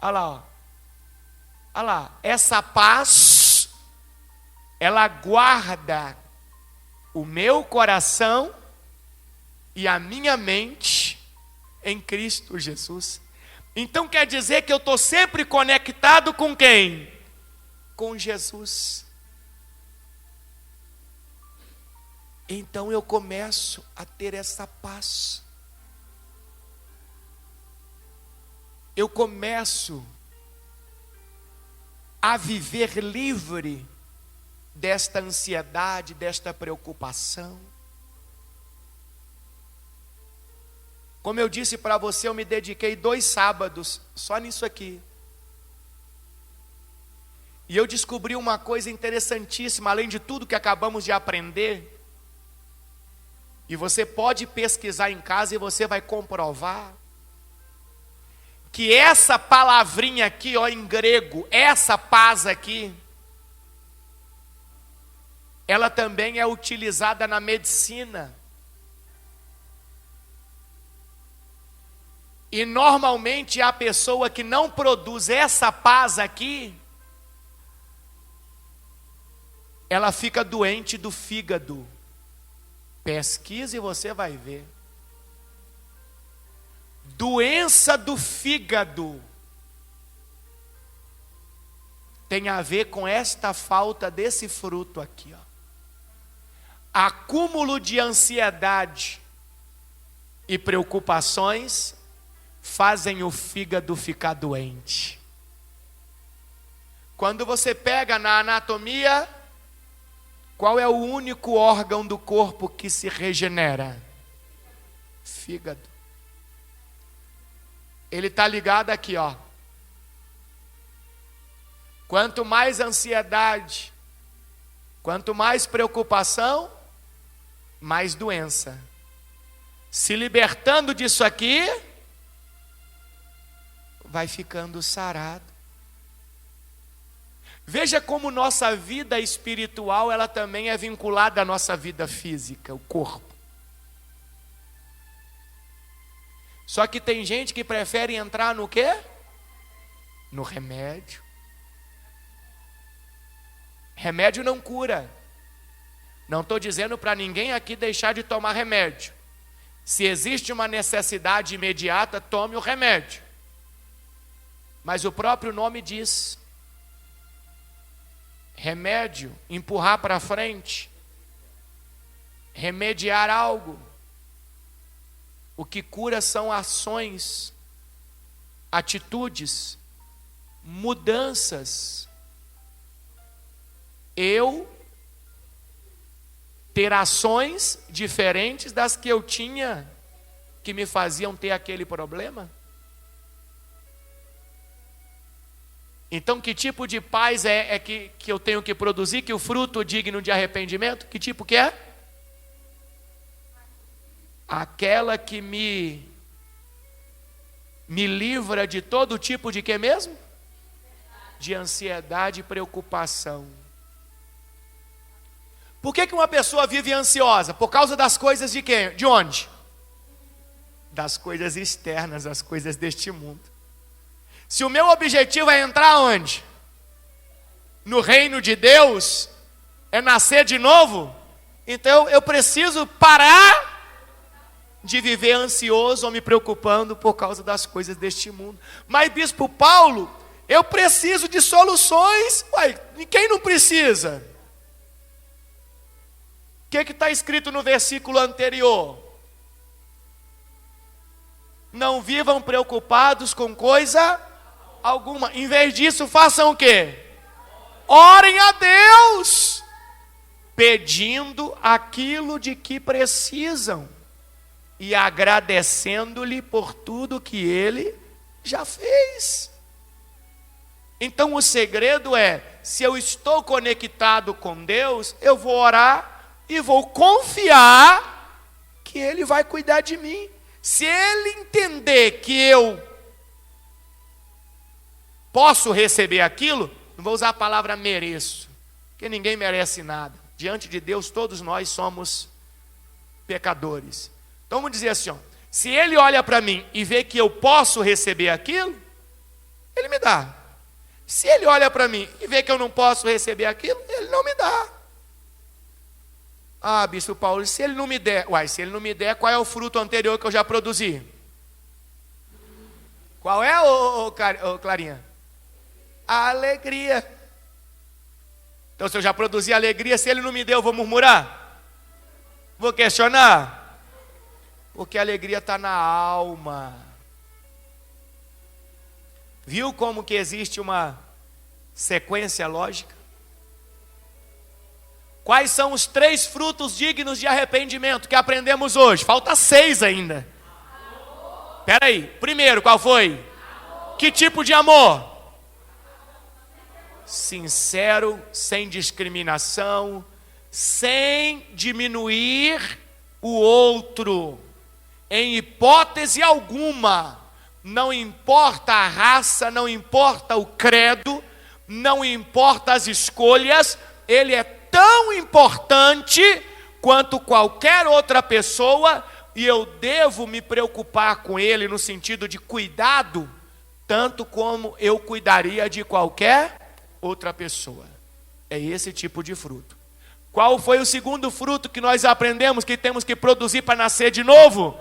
Olha lá, ó. Olha lá. Essa paz, ela guarda o meu coração e a minha mente em Cristo Jesus. Então quer dizer que eu estou sempre conectado com quem? Com Jesus. Então eu começo a ter essa paz. Eu começo a viver livre desta ansiedade, desta preocupação. Como eu disse para você, eu me dediquei 2 sábados só nisso aqui. E eu descobri uma coisa interessantíssima, além de tudo que acabamos de aprender. E você pode pesquisar em casa e você vai comprovar que essa palavrinha aqui, ó, em grego, essa paz aqui, ela também é utilizada na medicina. E normalmente a pessoa que não produz essa paz aqui, ela fica doente do fígado. Pesquise e você vai ver. Doença do fígado tem a ver com esta falta desse fruto aqui, ó. Acúmulo de ansiedade e preocupações fazem o fígado ficar doente. Quando você pega na anatomia, qual é o único órgão do corpo que se regenera? Fígado. Ele está ligado aqui, ó. Quanto mais ansiedade, quanto mais preocupação, mais doença. Se libertando disso aqui, vai ficando sarado. Veja como nossa vida espiritual, ela também é vinculada à nossa vida física, o corpo. Só que tem gente que prefere entrar no quê? No remédio. Remédio não cura. Não estou dizendo para ninguém aqui deixar de tomar remédio. Se existe uma necessidade imediata, tome o remédio. Mas o próprio nome diz: remédio, empurrar para frente, remediar algo. O que cura são ações, atitudes, mudanças. Eu ter ações diferentes das que eu tinha, que me faziam ter aquele problema. Então, que tipo de paz é que eu tenho que produzir? Que o fruto digno de arrependimento? Que tipo que é? Aquela que me livra de todo tipo de quê mesmo? De ansiedade e preocupação. Por que uma pessoa vive ansiosa? Por causa das coisas de quem? De onde? Das coisas externas, das coisas deste mundo. Se o meu objetivo é entrar onde? No reino de Deus, é nascer de novo, então eu preciso parar de viver ansioso ou me preocupando por causa das coisas deste mundo. Mas, bispo Paulo, eu preciso de soluções. Uai, quem não precisa? O que está escrito no versículo anterior? Não vivam preocupados com coisa alguma. Em vez disso, façam o quê? Orem a Deus, pedindo aquilo de que precisam e agradecendo-lhe por tudo que Ele já fez. Então o segredo é, se eu estou conectado com Deus, eu vou orar e vou confiar que Ele vai cuidar de mim. Se Ele entender que eu posso receber aquilo, não vou usar a palavra mereço, porque ninguém merece nada. Diante de Deus, todos nós somos pecadores. Então vamos dizer assim, ó, se Ele olha para mim e vê que eu posso receber aquilo, Ele me dá. Se Ele olha para mim e vê que eu não posso receber aquilo, Ele não me dá. Ah, bispo Paulo, se Ele não me der, se Ele não me der, qual é o fruto anterior que eu já produzi? Qual é, Clarinha? A alegria. Então, se eu já produzi alegria, se Ele não me deu, eu vou murmurar? Vou questionar? Porque a alegria está na alma. Viu como que existe uma sequência lógica? Quais são os 3 frutos dignos de arrependimento que aprendemos hoje? Falta 6 ainda. Espera aí. Primeiro, qual foi? Que tipo de amor? Sincero, sem discriminação, sem diminuir o outro, em hipótese alguma. Não importa a raça, não importa o credo, não importa as escolhas, ele é tão importante quanto qualquer outra pessoa, e eu devo me preocupar com ele no sentido de cuidado, tanto como eu cuidaria de qualquer outra pessoa. É esse tipo de fruto. Qual foi o segundo fruto que nós aprendemos que temos que produzir para nascer de novo?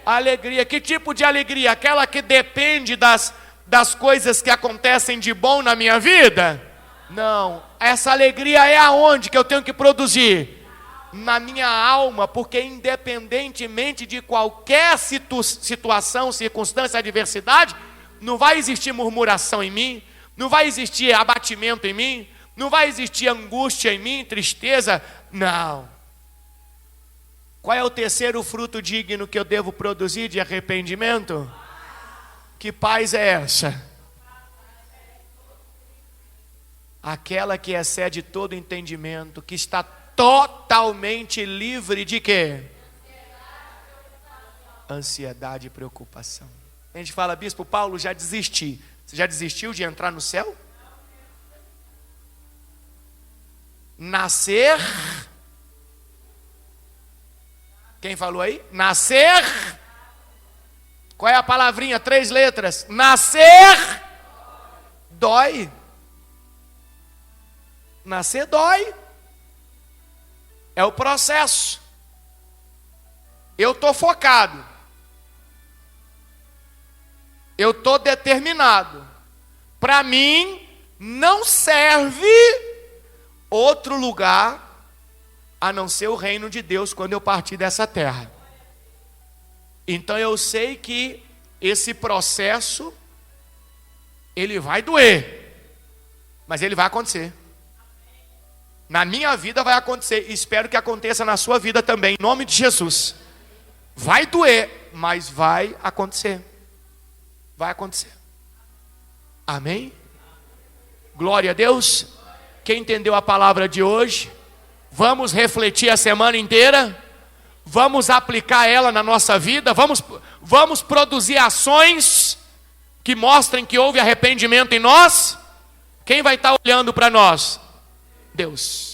Alegria. Que tipo de alegria? Aquela que depende das coisas que acontecem de bom na minha vida? Não. Essa alegria é aonde que eu tenho que produzir? Na minha alma, porque independentemente de qualquer situação, circunstância, adversidade, não vai existir murmuração em mim, não vai existir abatimento em mim, não vai existir angústia em mim, tristeza, não. Qual é o terceiro fruto digno que eu devo produzir de arrependimento? Que paz é essa? Aquela que excede todo entendimento, que está totalmente livre de quê? Ansiedade e preocupação. A gente fala, bispo Paulo, já desisti. Você já desistiu de entrar no céu? Nascer. Quem falou aí? Nascer. Qual é a palavrinha? 3 letras. Nascer dói. Nascer dói. É o processo. Eu estou focado. Eu estou determinado. Para mim, não serve outro lugar a não ser o reino de Deus quando eu partir dessa terra. Então eu sei que esse processo, ele vai doer, mas ele vai acontecer. Na minha vida vai acontecer, espero que aconteça na sua vida também, em nome de Jesus. Vai doer, mas vai acontecer. Vai acontecer. Amém? Glória a Deus. Quem entendeu a palavra de hoje, vamos refletir a semana inteira, vamos aplicar ela na nossa vida, vamos produzir ações que mostrem que houve arrependimento em nós. Quem vai estar olhando para nós? Deus.